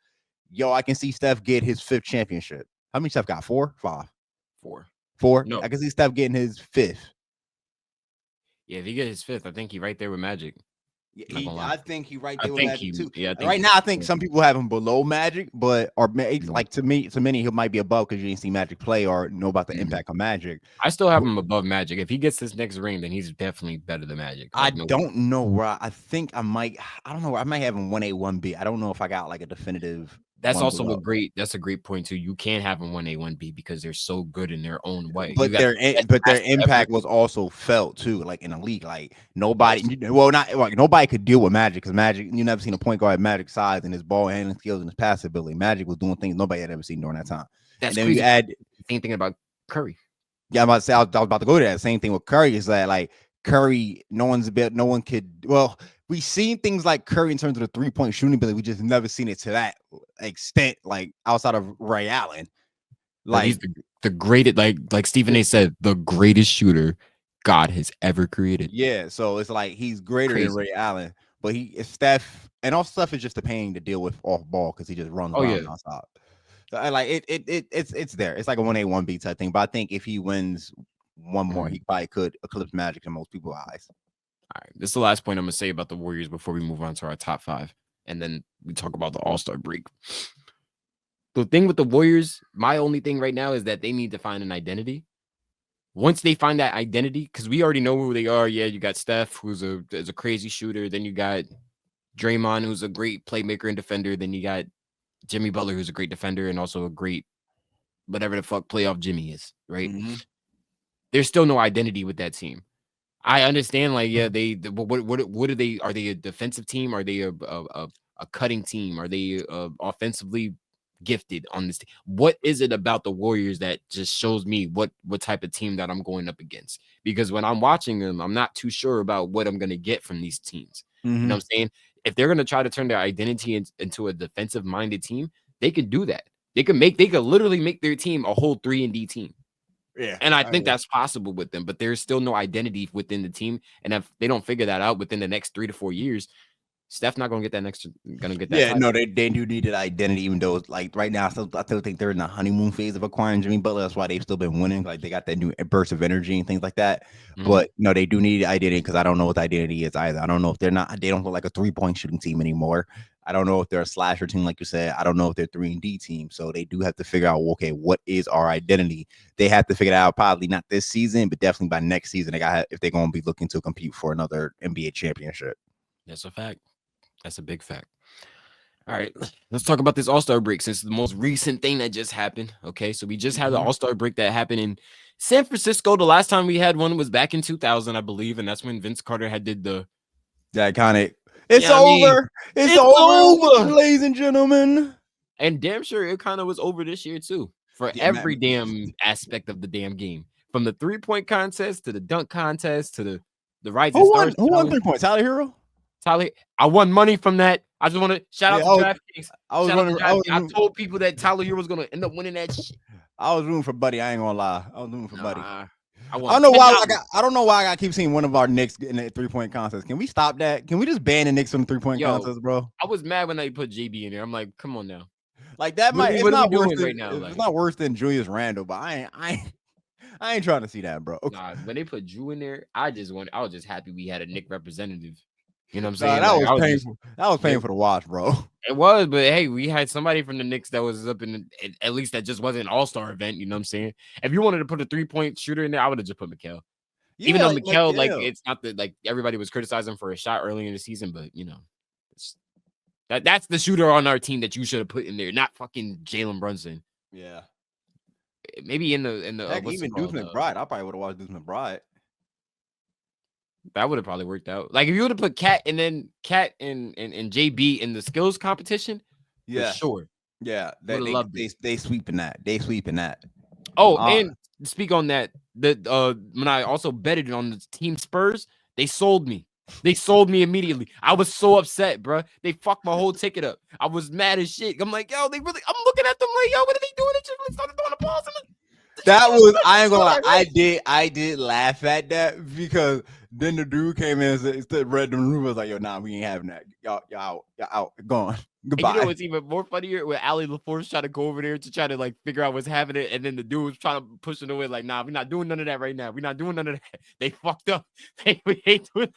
Yo, I can see Steph get his 5th championship. How many Steph got? 4, 5, 4. No. I can see Steph getting his 5th. Yeah, if he gets his 5th, I think he right there with Magic. I think he right there with Magic too. Yeah, right now I think some people have him below Magic, but like to many he might be above because you didn't see Magic play or know about the impact of Magic. I still have him above Magic. If he gets this next ring, then he's definitely better than Magic. I don't know where I think I might. I don't know. I might have him 1A, 1B. I don't know if I got like a definitive. That's also that's a great point too. You can't have them 1A, 1B because they're so good in their own way. But their impact was also felt too, like in the league. Like nobody, nobody could deal with Magic because Magic, you never seen a point guard Magic size and his ball handling skills and his pass ability. Magic was doing things nobody had ever seen during that time. That's and then crazy. you add same thing about Curry. Yeah, I'm about to say I was about to go to that. Same thing with Curry is that like Curry, no one could. Well, we've seen things like Curry in terms of the 3-point shooting ability. We just never seen it to that extent, like outside of Ray Allen. Like he's the greatest, like Stephen A. said, the greatest shooter God has ever created. Yeah, so it's like he's greater than Ray Allen, but he is Steph, and all Steph is just a pain to deal with off ball because he just runs around nonstop. So I like it's there. It's like a 1A, 1B type thing. But I think if he wins one more, he probably could eclipse Magic in most people's eyes. All right, this is the last point I'm gonna say about the Warriors before we move on to our top 5, and then we talk about the All-Star break. The thing with the Warriors, my only thing right now is that they need to find an identity. Once they find that identity, because we already know who they are. Yeah, you got Steph, who's a crazy shooter. Then you got Draymond, who's a great playmaker and defender. Then you got Jimmy Butler, who's a great defender and also a great whatever the fuck playoff Jimmy is, right? Mm-hmm. There's still no identity with that team. I understand, like, yeah, what are they? Are they a defensive team? Are they a cutting team? Are they offensively gifted on this team? What is it about the Warriors that just shows me what type of team that I'm going up against? Because when I'm watching them, I'm not too sure about what I'm going to get from these teams. Mm-hmm. You know what I'm saying? If they're going to try to turn their identity into a defensive minded team, they could do that. They could literally make their team a whole 3-and-D team. Yeah. And I think that's possible with them, but there's still no identity within the team. And if they don't figure that out within the next 3 to 4 years, Steph not gonna get that Yeah, no, they do need an identity, even though it's like right now, I still think they're in the honeymoon phase of acquiring Jimmy Butler. That's why they've still been winning. Like they got that new burst of energy and things like that. Mm-hmm. But no, they do need identity because I don't know what the identity is either. I don't know if they don't look like a 3-point shooting team anymore. I don't know if they're a slasher team, like you said. I don't know if they're 3-and-D team. So they do have to figure out, okay, what is our identity? They have to figure it out probably not this season, but definitely by next season. If they're going to be looking to compete for another NBA championship. That's a fact. That's a big fact. All right, let's talk about this All-Star break since it's the most recent thing that just happened. Okay, so we just had the All-Star break that happened in San Francisco. The last time we had one was back in 2000, I believe, and that's when Vince Carter did the iconic. It's over. It's over, ladies and gentlemen. And damn sure it kind of was over this year too for every damn aspect of the damn game, from the 3-point contest to the dunk contest to the rising stars. Who won 3 points? Tyler Hero. Tyler, I won money from that. I just want to shout out to DraftKings. I told people that Tyler Hero was going to end up winning that shit. I was rooting for Buddy. I ain't gonna lie. I was rooting for Buddy. I don't know why. I don't know why I keep seeing one of our Knicks in that 3-point contest. Can we stop that? Can we just ban the Knicks from the 3-point contest, bro? I was mad when they put JB in there. I'm like, come on now. Like that might. It's not worse than right now. It's not worse than Julius Randle, but I ain't trying to see that, bro. Nah, when they put Drew in there, I was just happy we had a Knick representative. You know what I'm saying? That was painful. That was painful to watch, bro. It was, but hey, we had somebody from the Knicks that was up in at least that just wasn't an all-star event. You know what I'm saying? If you wanted to put a 3-point shooter in there, I would have just put Mikal. Yeah, even though Mikal, it's not that like everybody was criticizing for a shot early in the season, but you know, that's the shooter on our team that you should have put in there, not fucking Jalen Brunson. Yeah, maybe in the even Deuce McBride. I probably would have watched Deuce McBride. That would have probably worked out. Like if you would have put Cat and then Cat and JB in the skills competition, yeah, for sure. Yeah, they sweeping that. They sweeping that. Oh, and to speak on that, when I also betted on the team Spurs, they sold me. They sold me immediately. I was so upset, bro. They fucked my whole ticket up. I was mad as shit. I'm like, yo, they really. I'm looking at them like, yo, what are they doing? They just really started throwing the balls. That was, I ain't gonna lie, I did laugh at that because then the dude came in and said, read the room, was like, yo, nah, we ain't having that. Y'all out, gone. Goodbye. And you know what's even more funnier? When Ali LaForce tried to go over there to try to like figure out what's happening, and then the dude was trying to push it away, like, nah, we're not doing none of that right now. We're not doing none of that. They fucked up. We ain't doing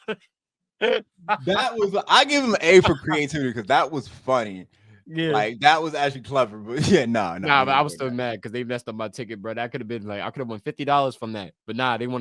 that was, I give him an A for creativity because that was funny. Yeah, like that was actually clever, but yeah, nah, but I was still mad because they messed up my ticket, bro. That could have been like I could have won $50 from that, but nah, they at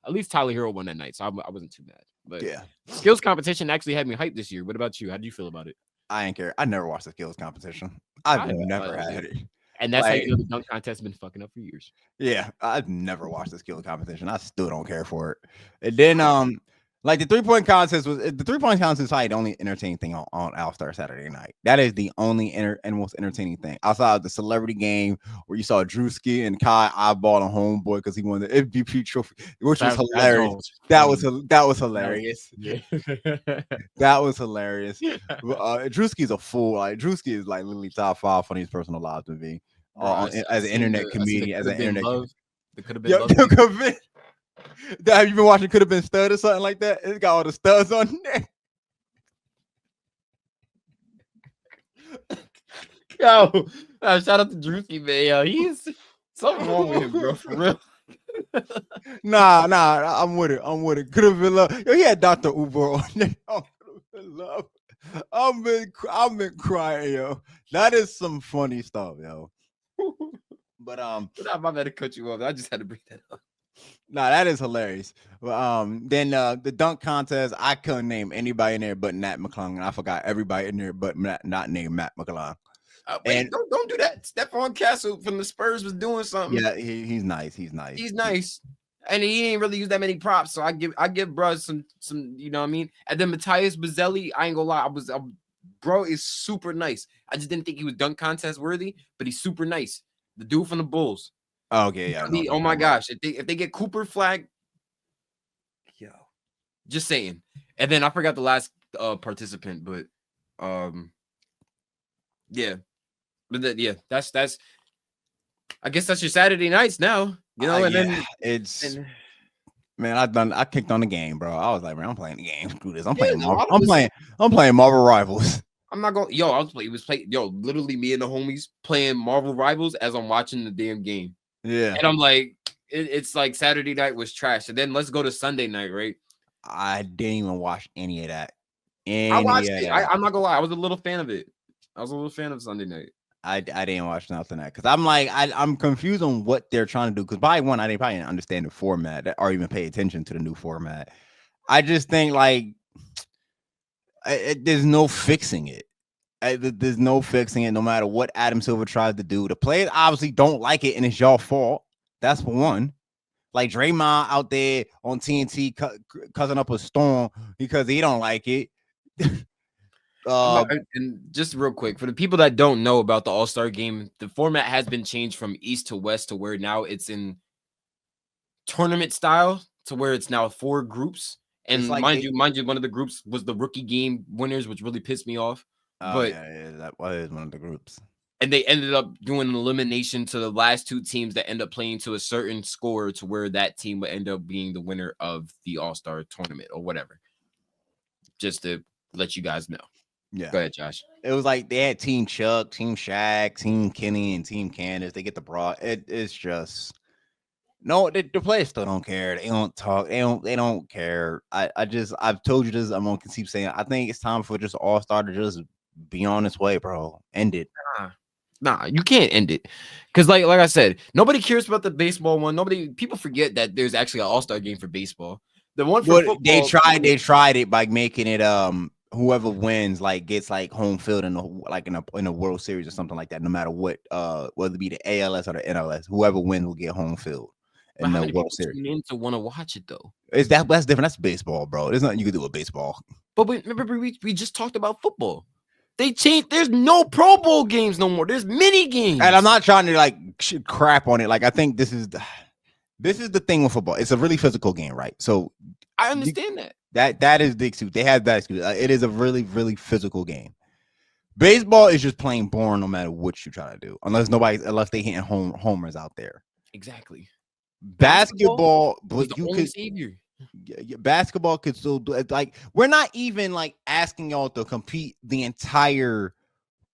least Tyler Hero won that night, so I wasn't too mad. But yeah, skills competition actually had me hyped this year. What about you? How do you feel about it? I ain't care. I never watched the skills competition. I've never had it. And that's how you know the dunk contest has been fucking up for years. Yeah, I've never watched the skill competition. I still don't care for it. And then like the 3-point contest was the 3-point contest is probably the only entertaining thing on All-Star Saturday night. That is the only and most entertaining thing outside of the celebrity game where you saw Drewski and Kai eyeball on homeboy because he won the MVP trophy, which was hilarious. That was hilarious. Yeah. That was hilarious. Drewski's a fool. Like Drewski is like literally top 5 funniest person alive to me. As an internet comedian, as an internet, it could have been love. Have you been watching Could Have Been Stud or something like that? It's got all the studs on there. Yo, shout out to Drewski, man. Yo, he's something wrong with him, bro. For real. Nah, I'm with it. Could have been love. Yo, he had Dr. Uber on there. Oh, could have been love. I've been crying, yo. That is some funny stuff, yo. But I'm about to cut you off. I just had to bring that up. Nah, that is hilarious. Then the dunk contest, I couldn't name anybody in there but Nat McClung. I forgot everybody in there but not named Matt McClung. Wait, don't do that. Stephon Castle from the Spurs was doing something. Yeah, he's nice. He's nice. And he ain't really used that many props. So I give bro some, you know what I mean? And then Matthias Bazzelli, I ain't gonna lie, bro is super nice. I just didn't think he was dunk contest worthy, but he's super nice. The dude from the Bulls. Okay, yeah. Oh my gosh, if they get Cooper flag, yo, just saying. And then I forgot the last participant, but yeah, that's. I guess that's your Saturday nights now, you know. And then man, I kicked on the game, bro. I was like, man, I'm playing the game. Screw this. I'm playing Marvel Rivals. I'm not going. Yo, literally me and the homies playing Marvel Rivals as I'm watching the damn game. Yeah, and I'm like, it's like Saturday night was trash, and then let's go to Sunday night, right? I didn't even watch any of that. I watched it. I'm not gonna lie, I was a little fan of it. I was a little fan of Sunday night. I didn't watch nothing of that because I'm like I'm confused on what they're trying to do. Because I probably didn't understand the format or even pay attention to the new format. I just think like there's no fixing it. There's no fixing it, no matter what Adam Silver tries to do. The players obviously don't like it, and it's your fault. That's for one. Like Draymond out there on TNT cussing up a storm because he don't like it. And just real quick, for the people that don't know about the All-Star game, the format has been changed from East to West to where now it's in tournament style to where it's now 4 groups. And like mind you, one of the groups was the rookie game winners, which really pissed me off. But yeah, that was one of the groups. And they ended up doing an elimination to the last 2 teams that end up playing to a certain score to where that team would end up being the winner of the All-Star tournament or whatever. Just to let you guys know. Yeah. Go ahead, Josh. It was like they had Team Chuck, Team Shaq, Team Kenny, and Team Candace. They get the broad. It's just no. The players still don't care. They don't talk. They don't care. I've told you this. I'm gonna keep saying. I think it's time for just All-Star to just be on its way, bro. End it. Nah, you can't end it. Because like I said, nobody cares about the baseball one. People forget that there's actually an All-Star game for baseball. The one for football, they tried it by making it whoever wins like gets like home field in a World Series or something like that, no matter what whether it be the ALS or the NLS, whoever wins will get home field in the World Series. Tune to want to watch it though. That's different. That's baseball, bro. There's nothing you can do with baseball. But remember we just talked about football. They changed. There's no Pro Bowl games no more. There's mini games. And I'm not trying to like crap on it. Like I think this is the thing with football. It's a really physical game, right? So I understand that. That is the excuse. They have that excuse. It is a really, really physical game. Baseball is just plain boring no matter what you try to do, unless they hitting homers out there. Exactly. Basketball but you could savior. Basketball could still do it. Like we're not even like asking y'all to compete the entire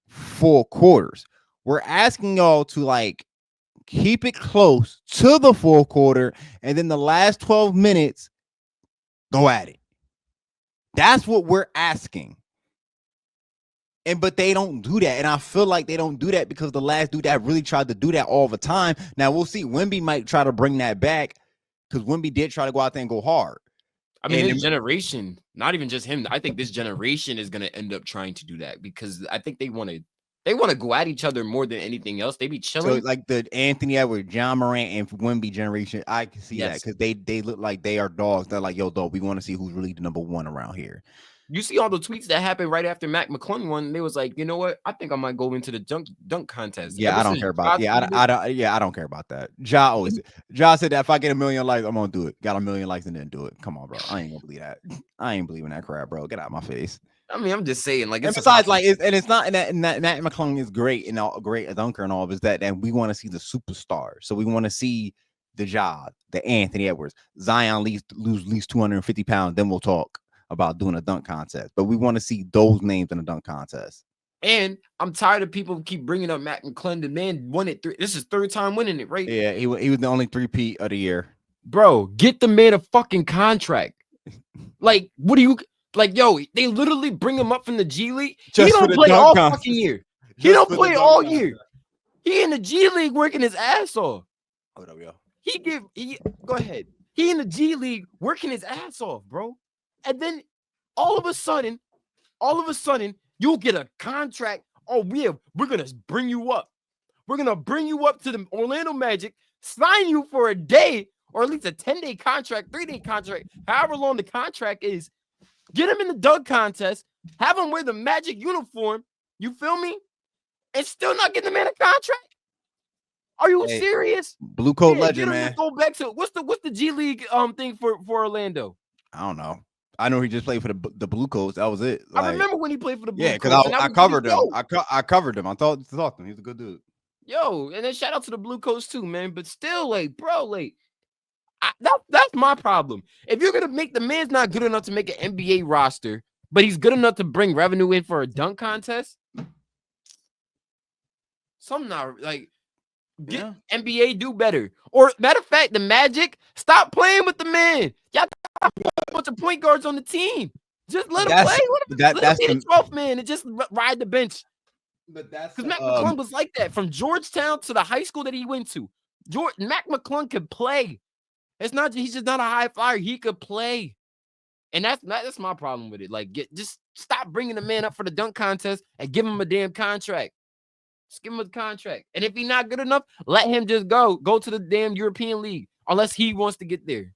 4 quarters. We're asking y'all to like keep it close to the 4th quarter, and then the last 12 minutes, go at it. That's what we're asking. But they don't do that. And I feel like they don't do that because the last dude that really tried to do that all the time. Now we'll see. Wemby might try to bring that back because Wemby did try to go out there and go hard. I mean, his generation, not even just him. I think this generation is going to end up trying to do that because I think they want to go at each other more than anything else. They be chilling. So like the Anthony Edwards, John Morant, and Wemby generation, I can see that because they look like they are dogs. They're like, yo, dog, we want to see who's really the number 1 around here. You see all the tweets that happened right after Mac McClung won. They was like, you know what? I think I might go into the dunk contest. Yeah, I don't care about. I don't care about that. Ja said that if I get 1 million likes, I'm gonna do it. Got 1 million likes and then do it. Come on, bro. I ain't gonna believe that. I ain't believing that crap, bro. Get out of my face. I mean, I'm just saying, like, and besides, like, it's not that Matt McClung is great and all, great a dunker and all, is that we want to see the superstars. So we want to see the Ja, the Anthony Edwards, Zion lose at least 250 pounds. Then we'll talk about doing a dunk contest, but we want to see those names in a dunk contest. And I'm tired of people keep bringing up Matt McClung. The man won it 3. This is 3rd time winning it, right? Yeah, he was the only 3-peat of the year. Bro, get the man a fucking contract. Like, what do you like? Yo, they literally bring him up from the G League. He don't play all fucking year. He don't play all year. He in the G League working his ass off. Hold up, yo. Go ahead. He in the G League working his ass off, bro. And then all of a sudden, you'll get a contract. Oh, we're gonna bring you up. We're gonna bring you up to the Orlando Magic, sign you for a day, or at least a 10-day contract, 3-day contract, however long the contract is. Get him in the dunk contest, have him wear the Magic uniform. You feel me? And still not getting the man a contract. Are you serious? Blue coat legend, man. Go back to what's the G League thing for Orlando? I don't know. I know he just played for the Blue Coats. That was it. Like, I remember when he played for the Blue Coats. Yeah, because I covered him. I covered him. I thought to talk to him. He's a good dude. Yo, and then shout out to the Blue Coats too, man. But still, like, bro, like, that's my problem. If you're gonna make the man's not good enough to make an NBA roster, but he's good enough to bring revenue in for a dunk contest, something not like. Get NBA do better. Or matter of fact, the Magic, stop playing with the man. Y'all got a bunch of point guards on the team. Just let him play. Let him be the 12th man and just ride the bench. But that's because Mac McClung was like that from Georgetown to the high school that he went to. Mac McClung could play. He's just not a high flyer. He could play. And that's my problem with it. Like, just stop bringing the man up for the dunk contest and give him a damn contract. Just give him a contract. And if he's not good enough, let him just go to the damn European League, unless he wants to get there.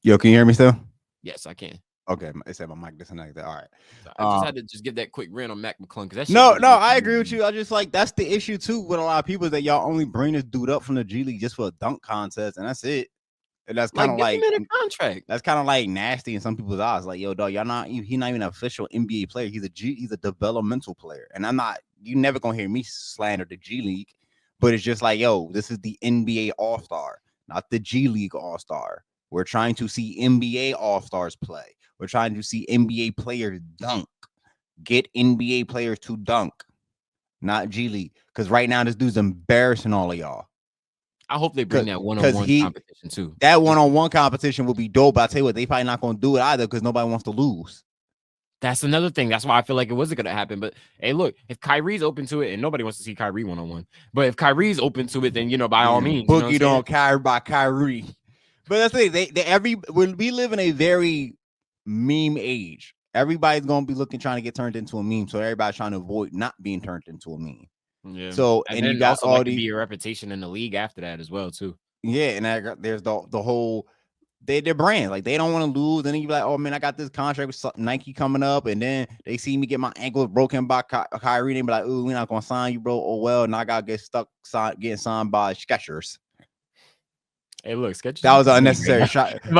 Yo, can you hear me still? Yes, I can. Okay, it said my mic disconnected. All right. So I just had to just give that quick rant on Mac McClung because no, I agree with you. I just like that's the issue too with a lot of people that y'all only bring this dude up from the G League just for a dunk contest, and that's it. And that's kind of like a contract. That's kind of like nasty in some people's eyes. Like, yo, dog, he's not even an official NBA player. He's a developmental player. And you never gonna hear me slander the G League, but it's just like, yo, this is the NBA All-Star, not the G League All-Star. We're trying to see NBA All-Stars play. We're trying to see NBA players dunk. Get NBA players to dunk, not G League. Because right now, this dude's embarrassing all of y'all. I hope they bring that one-on-one competition too. That one-on-one competition will be dope. But I tell you what, they probably not going to do it either because nobody wants to lose. That's another thing. That's why I feel like it wasn't going to happen. But hey, look, if Kyrie's open to it, and nobody wants to see Kyrie one-on-one, but if Kyrie's open to it, then by all means, boogie on Kyrie. But that's the thing. We live in a very meme age. Everybody's going to be trying to get turned into a meme. So everybody's trying to avoid not being turned into a meme. Yeah. So and you got all be your reputation in the league after that as well too. Yeah, and there's the whole their brand. Like they don't want to lose. And then you be like, oh man, I got this contract with Nike coming up, and then they see me get my ankles broken by Kyrie. They be like, ooh, we're not gonna sign you, bro. Oh well, and I gotta get stuck getting signed by Skechers. Hey, look, Skechers. That was an unnecessary shot. That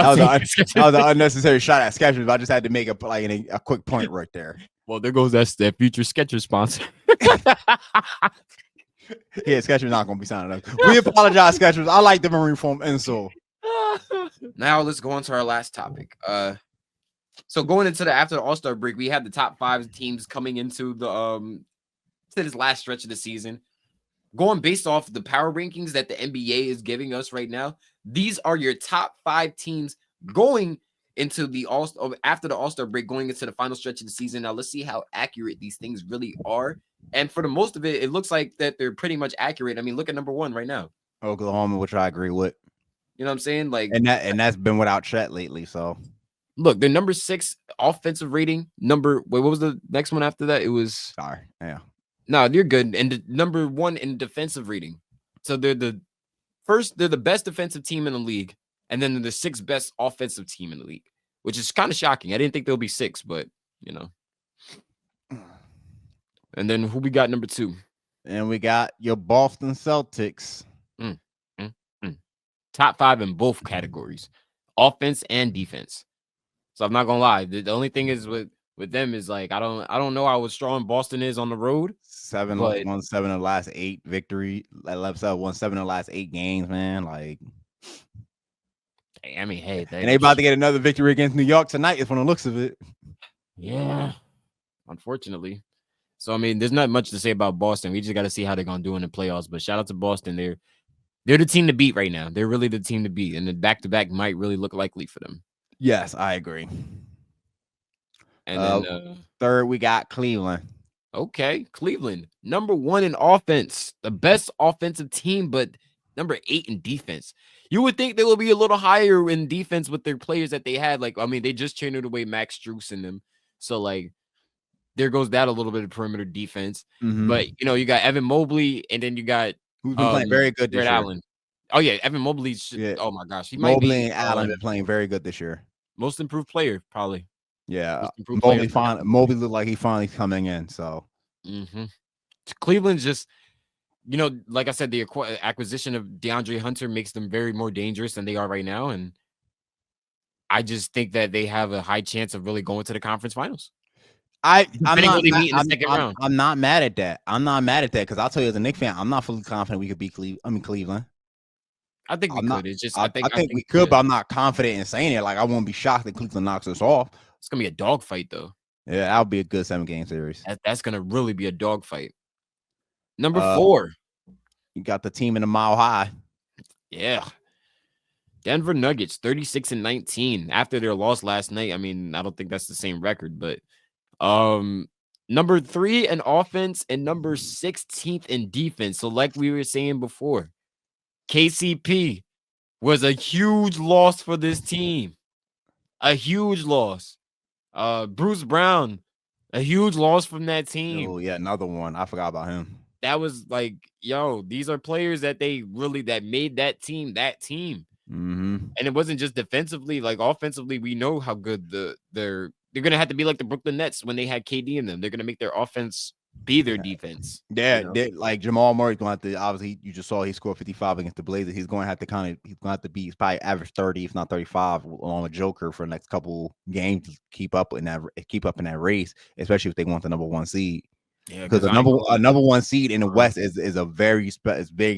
was an unnecessary shot at Skechers. But I just had to make a quick point right there. Well, there goes that future Skechers sponsor. Yeah, Skechers not gonna be signing up. We apologize, Skechers. I like the marine foam insole. Now let's go on to our last topic. So going into after the All-Star break, we had the top 5 teams coming into the to this last stretch of the season. Going based off the power rankings that the NBA is giving us right now, these are your top 5 teams going into the after the All-Star break, going into the final stretch of the season. Now let's see how accurate these things really are. And for the most of it, it looks like that they're pretty much accurate. I mean, look at number 1 right now. Oklahoma, which I agree with. You know what I'm saying? Like, and that's been without Chet lately. So look, they're number 6 offensive rating. Wait, what was the next one after that? It was sorry. Yeah. No, you're good. And the number 1 in defensive rating. So they're the best defensive team in the league, and then they're the 6th best offensive team in the league, which is kind of shocking. I didn't think they'll be 6, but you know. And then who we got number 2? And we got your Boston Celtics. Top 5 in both categories, offense and defense. So I'm not gonna lie. The only thing is with them is like I don't know how strong Boston is on the road. 7-1-7 in the last 8 victory. 11-7 in the last 8 games, man. Like, I mean, hey, and they about to get another victory against New York tonight. Is from the looks of it. Yeah, unfortunately. So I mean, there's not much to say about Boston. We just got to see how they're gonna do in the playoffs. But shout out to Boston. They're the team to beat right now. They're really the team to beat, and the back-to-back might really look likely for them. Yes, I agree. And then 3rd, we got Cleveland. Okay, Cleveland, number 1 in offense, the best offensive team, but number 8 in defense. You would think they will be a little higher in defense with their players that they had. Like, I mean, they just traded away Max Strus in them, so like, there goes that a little bit of perimeter defense. But you know, you got Evan Mobley, and then you got who's been playing very good this year. Allen. Oh yeah, Evan Mobley's. Yeah. Oh my gosh, Mobley and Allen been playing very good this year. Most improved player, probably. Yeah, Mobley looked like he finally coming in. So Cleveland's just, you know, like I said, the acquisition of DeAndre Hunter makes them very more dangerous than they are right now, and I just think that they have a high chance of really going to the conference finals. I'm not mad at that. I'm not mad at that because I'll tell you, as a Knicks fan, I'm not fully confident we could beat Cleveland. I think we could. It's just I think we could, but I'm not confident in saying it. Like, I won't be shocked that Cleveland knocks us off. It's gonna be a dogfight, though. Yeah, that'll be a good 7-game series. That's gonna really be a dogfight. Number 4, you got the team in the Mile High. Yeah, Denver Nuggets, 36-19 after their loss last night. I mean, I don't think that's the same record, but number 3 in offense and number 16th in defense. So, like we were saying before, KCP was a huge loss for this team. A huge loss. Bruce Brown, a huge loss from that team. Oh, yeah, another one. I forgot about him. That was like, yo, these are players that that made that team that team. And it wasn't just defensively, like offensively, we know how good they're gonna have to be like the Brooklyn Nets when they had KD in them. They're gonna make their offense be their defense. Yeah, you know? Like Jamal Murray's gonna have to, obviously you just saw he scored 55 against the Blazers. He's gonna have to be, he's probably average 30, if not 35, along with Joker for the next couple games to keep up in that race, especially if they want the number 1 seed. Yeah, because a number 1 seed in the West is a very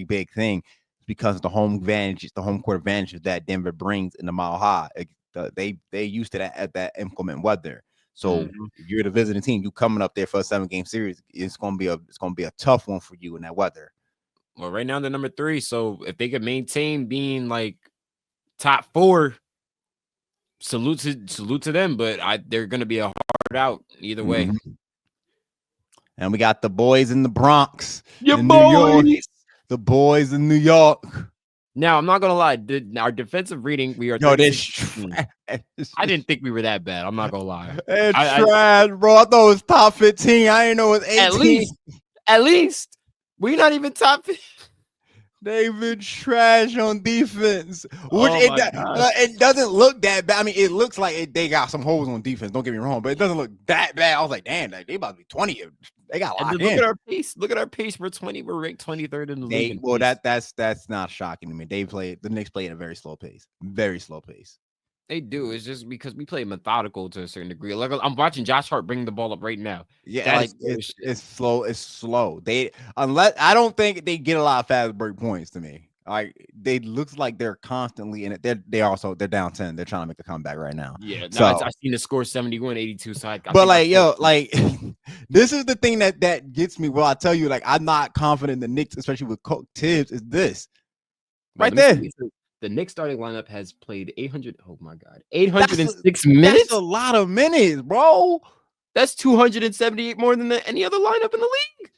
big thing because of the home court advantage that Denver brings in the Mile High. They used to that inclement weather. So if you're the visiting team, you coming up there for a 7-game series, it's gonna be a tough one for you in that weather. Well, right now they're number 3, so if they could maintain being like top 4, salute to them. But they're gonna be a hard out either way. And we got the boys in the Bronx, New York, the boys in New York. Now, I'm not gonna lie. Our defensive reading, we are. Yo, I didn't think we were that bad. I'm not gonna lie. It's trash, bro. I thought it was top 15. I didn't know it was 18. At least we're not even top 15. They've been trash on defense, which Oh my gosh. it doesn't look that bad. I mean, it looks like they got some holes on defense. Don't get me wrong, but it doesn't look that bad. I was like, damn, like, they about to be 20. They got a And lot then in. look at our pace. Look at our pace. We're 20. We're ranked 23rd in the league. Well, that's not shocking to me. The Knicks play at a very slow pace. Very slow pace. They do. It's just because we play methodical to a certain degree. Like I'm watching Josh Hart bring the ball up right now. Yeah, That like is bullshit. it's slow. It's slow. I don't think they get a lot of fast break points to me. Like they looks like they're constantly in it. They're down 10. They're trying to make a comeback right now. Yeah, So I seen the score 71-82. So but like this is the thing that gets me. Well, I tell you, like I'm not confident in the Knicks, especially with Coach Tibbs. Is this right there? The Knicks starting lineup has played 800. Oh my god, 806 minutes. That's a lot of minutes, bro. That's 278 more than any other lineup in the league.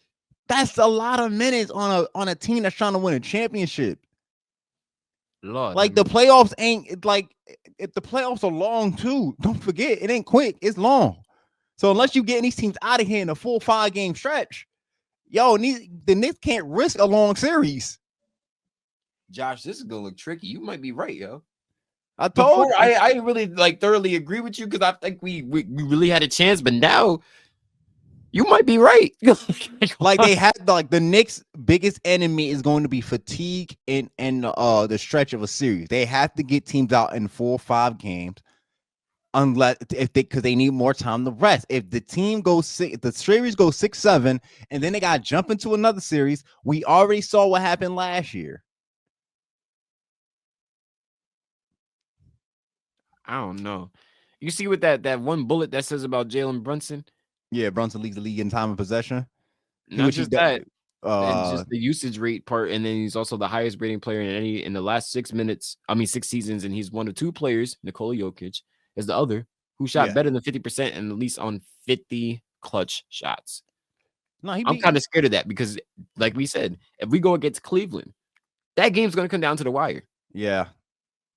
That's a lot of minutes on a team that's trying to win a championship. Lord, like the playoffs ain't like if the playoffs are long too. Don't forget, it ain't quick. It's long. So unless you getting these teams out of here in a full 5-game stretch, the Knicks can't risk a long series. Josh, this is gonna look tricky. You might be right, yo. I told you. I really thoroughly agree with you because I think we really had a chance, but now you might be right. Like they had the Knicks' biggest enemy is going to be fatigue and the stretch of a series. They have to get teams out in 4 or 5 games, because they need more time to rest. If the team goes if the series goes 6-7, and then they got to jump into another series, we already saw what happened last year. I don't know. You see what that one bullet that says about Jalen Brunson? Yeah, Brunson leads the league in time of possession. Not just that, and just the usage rate part, and then he's also the highest rating player in the last 6 seasons, and he's one of 2 players. Nikola Jokic is the other who shot better than 50% and at least on 50 clutch shots. No, I'm kind of scared of that because, like we said, if we go against Cleveland, that game's going to come down to the wire. Yeah.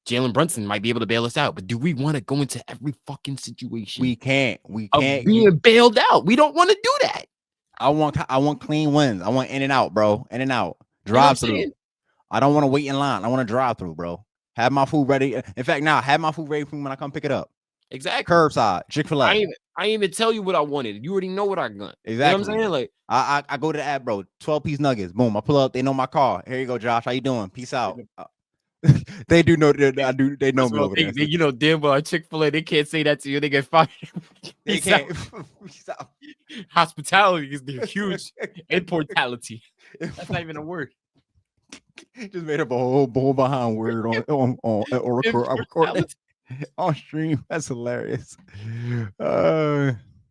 Jalen Brunson might be able to bail us out, but do we want to go into every fucking situation? We can't. Being bailed out. We don't want to do that. I want clean wins. I want in and out, bro. In and out. Drive through. I don't want to wait in line. I want to drive through, bro. Have my food ready. In fact, now have my food ready for me when I come pick it up. Exactly. Curbside, Chick-fil-A. I ain't even tell you what I wanted. You already know what I got. Exactly. You know what I'm saying? Like I go to the app, bro. 12-piece nuggets. Boom. I pull up. They know my car. Here you go, Josh. How you doing? Peace out. They do know that I do. They know me over there. You know, damn well, Chick-fil-A, they can't say that to you. They get fired. They can't. Hospitality is huge. And portality. That's not even a word. Just made up a whole behind word on record on stream. That's hilarious.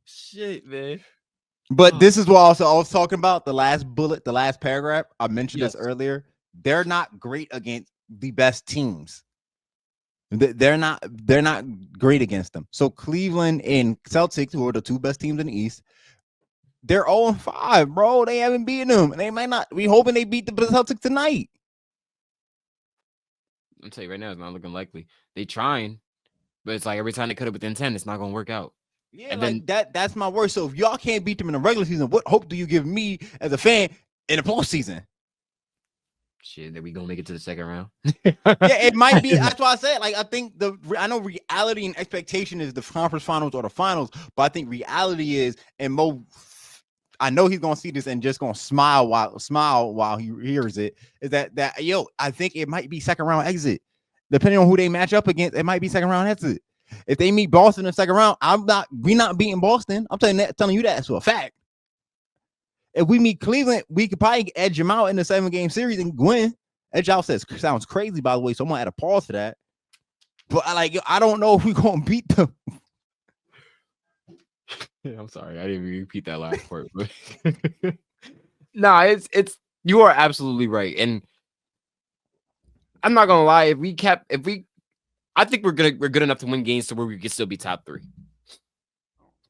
Shit, man. But this is what I was talking about. The last bullet, the last paragraph. I mentioned this earlier. They're not great against the best teams. They're not great against them. So Cleveland and Celtics, who are the 2 best teams in the East, they're 0-5, bro. They haven't beaten them. And they might not. We hoping they beat the Celtics tonight. I'll tell you right now, it's not looking likely. They trying, but it's like every time they cut it within 10, it's not gonna work out. Yeah, and like then that's my worst. So if y'all can't beat them in the regular season, what hope do you give me as a fan in the postseason? Shit, that we gonna make it to the second round? Yeah, it might be. That's why I said, like, I know reality and expectation is the conference finals or the finals, but I think reality is, and I know he's gonna see this and just gonna smile while he hears it. Is that I think it might be second round exit, depending on who they match up against. It might be second round exit. If they meet Boston in the second round, we not beating Boston. I'm telling you that for a fact. If we meet Cleveland, we could probably edge them out in the 7-game series and win. Edge out sounds crazy, by the way, so I'm gonna add a pause to that. But I don't know if we're gonna beat them. Yeah, I'm sorry, I didn't even repeat that last part. But nah, it's you are absolutely right, and I'm not gonna lie. I think we're good enough to win games to where we can still be top 3.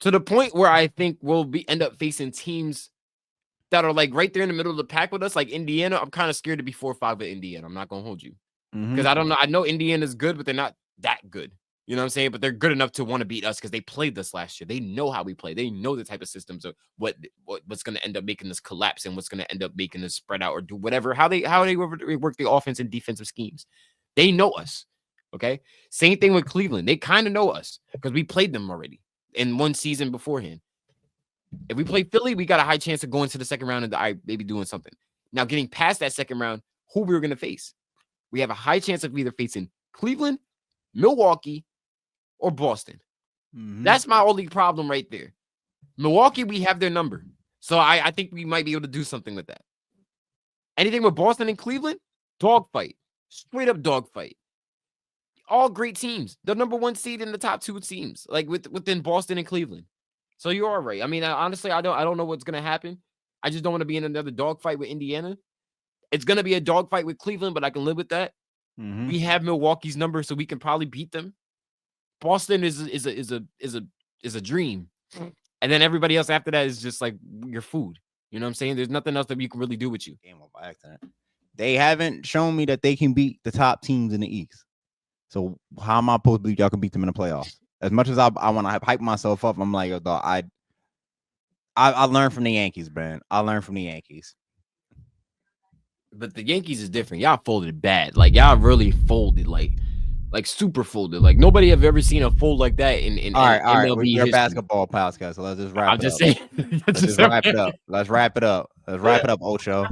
To the point where I think we'll end up facing teams that are like right there in the middle of the pack with us, like Indiana. I'm kind of scared to be 4-5 with Indiana. I'm not gonna hold you because I don't know. I know Indiana's good, but they're not that good. You know what I'm saying? But they're good enough to want to beat us because they played us last year. They know how we play. They know the type of systems of what's going to end up making us collapse and what's going to end up making us spread out or do whatever. How they work the offense and defensive schemes. They know us. Okay. Same thing with Cleveland. They kind of know us because we played them already in one season beforehand. If we play Philly, we got a high chance of going to the second round and maybe doing something. Now, getting past that second round, who we're going to face? We have a high chance of either facing Cleveland, Milwaukee, or Boston. That's my only problem right there. Milwaukee, we have their number. So I think we might be able to do something with that. Anything with Boston and Cleveland, dogfight. Straight up dogfight. All great teams. The number one seed in the top two teams, like within Boston and Cleveland. So you're all right. I mean, honestly, I don't know what's gonna happen. I just don't want to be in another dogfight with Indiana. It's gonna be a dogfight with Cleveland, but I can live with that. We have Milwaukee's number, so we can probably beat them. Boston is a dream, and then everybody else after that is just like your food. You know what I'm saying? There's nothing else that we can really do with you. Game over by accident. They haven't shown me that they can beat the top teams in the East. So how am I supposed to believe y'all can beat them in the playoffs? As much as I want to hype myself up, I'm like, I learned from the Yankees, man. I learned from the Yankees. But the Yankees is different. Y'all folded bad. Like y'all really folded, like super folded. Like nobody have ever seen a fold like that in all right. MLB We're history. basketball podcast, so let's just wrap I'm it just up. saying. Let's just wrap it up. Let's wrap it up. Let's wrap it up, Ocho.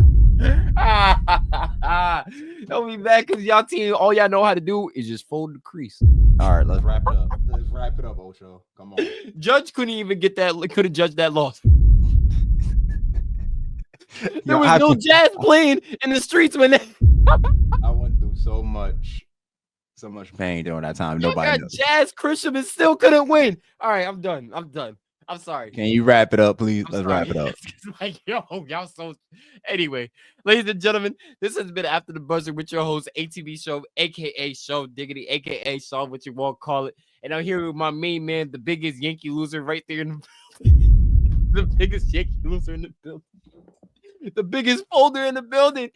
Don't be mad because y'all team, all y'all know how to do is just fold the crease. All right, let's wrap it up. Let's wrap it up, Ocho. Come on. Judge couldn't even get that. Could have judged that loss. There Yo, was no jazz playing in the streets when I went through so much pain during that time. Nobody knows. Jazz Christian and still couldn't win. All right, I'm done. I'm sorry. Can you wrap it up, please? Let's sorry. wrap it up. Like, y'all so. Anyway, ladies and gentlemen, this has been After the Buzzer with your host, ATV Show, aka Show Diggity, aka Sean, what you want to call it. And I'm here with my main man, the biggest Yankee loser right there in the building. The biggest Yankee loser in the building. The biggest folder in the building.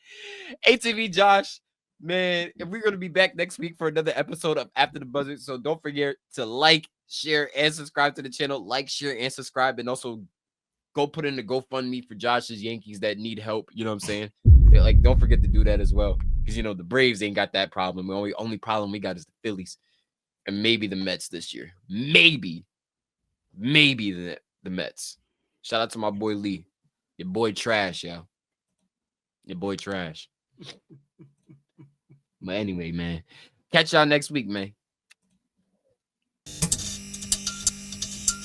ATV Josh. Man, if we're going to be back next week for another episode of After the Buzzer. So don't forget to like, share, and subscribe to the channel. Like, share, and subscribe. And also go put in the GoFundMe for Josh's Yankees that need help. You know what I'm saying? Like, don't forget to do that as well. Because, the Braves ain't got that problem. The only problem we got is the Phillies. And maybe the Mets this year. Maybe the Mets. Shout out to my boy Lee. Your boy trash, yo. Your boy trash. But anyway, man. Catch y'all next week, man.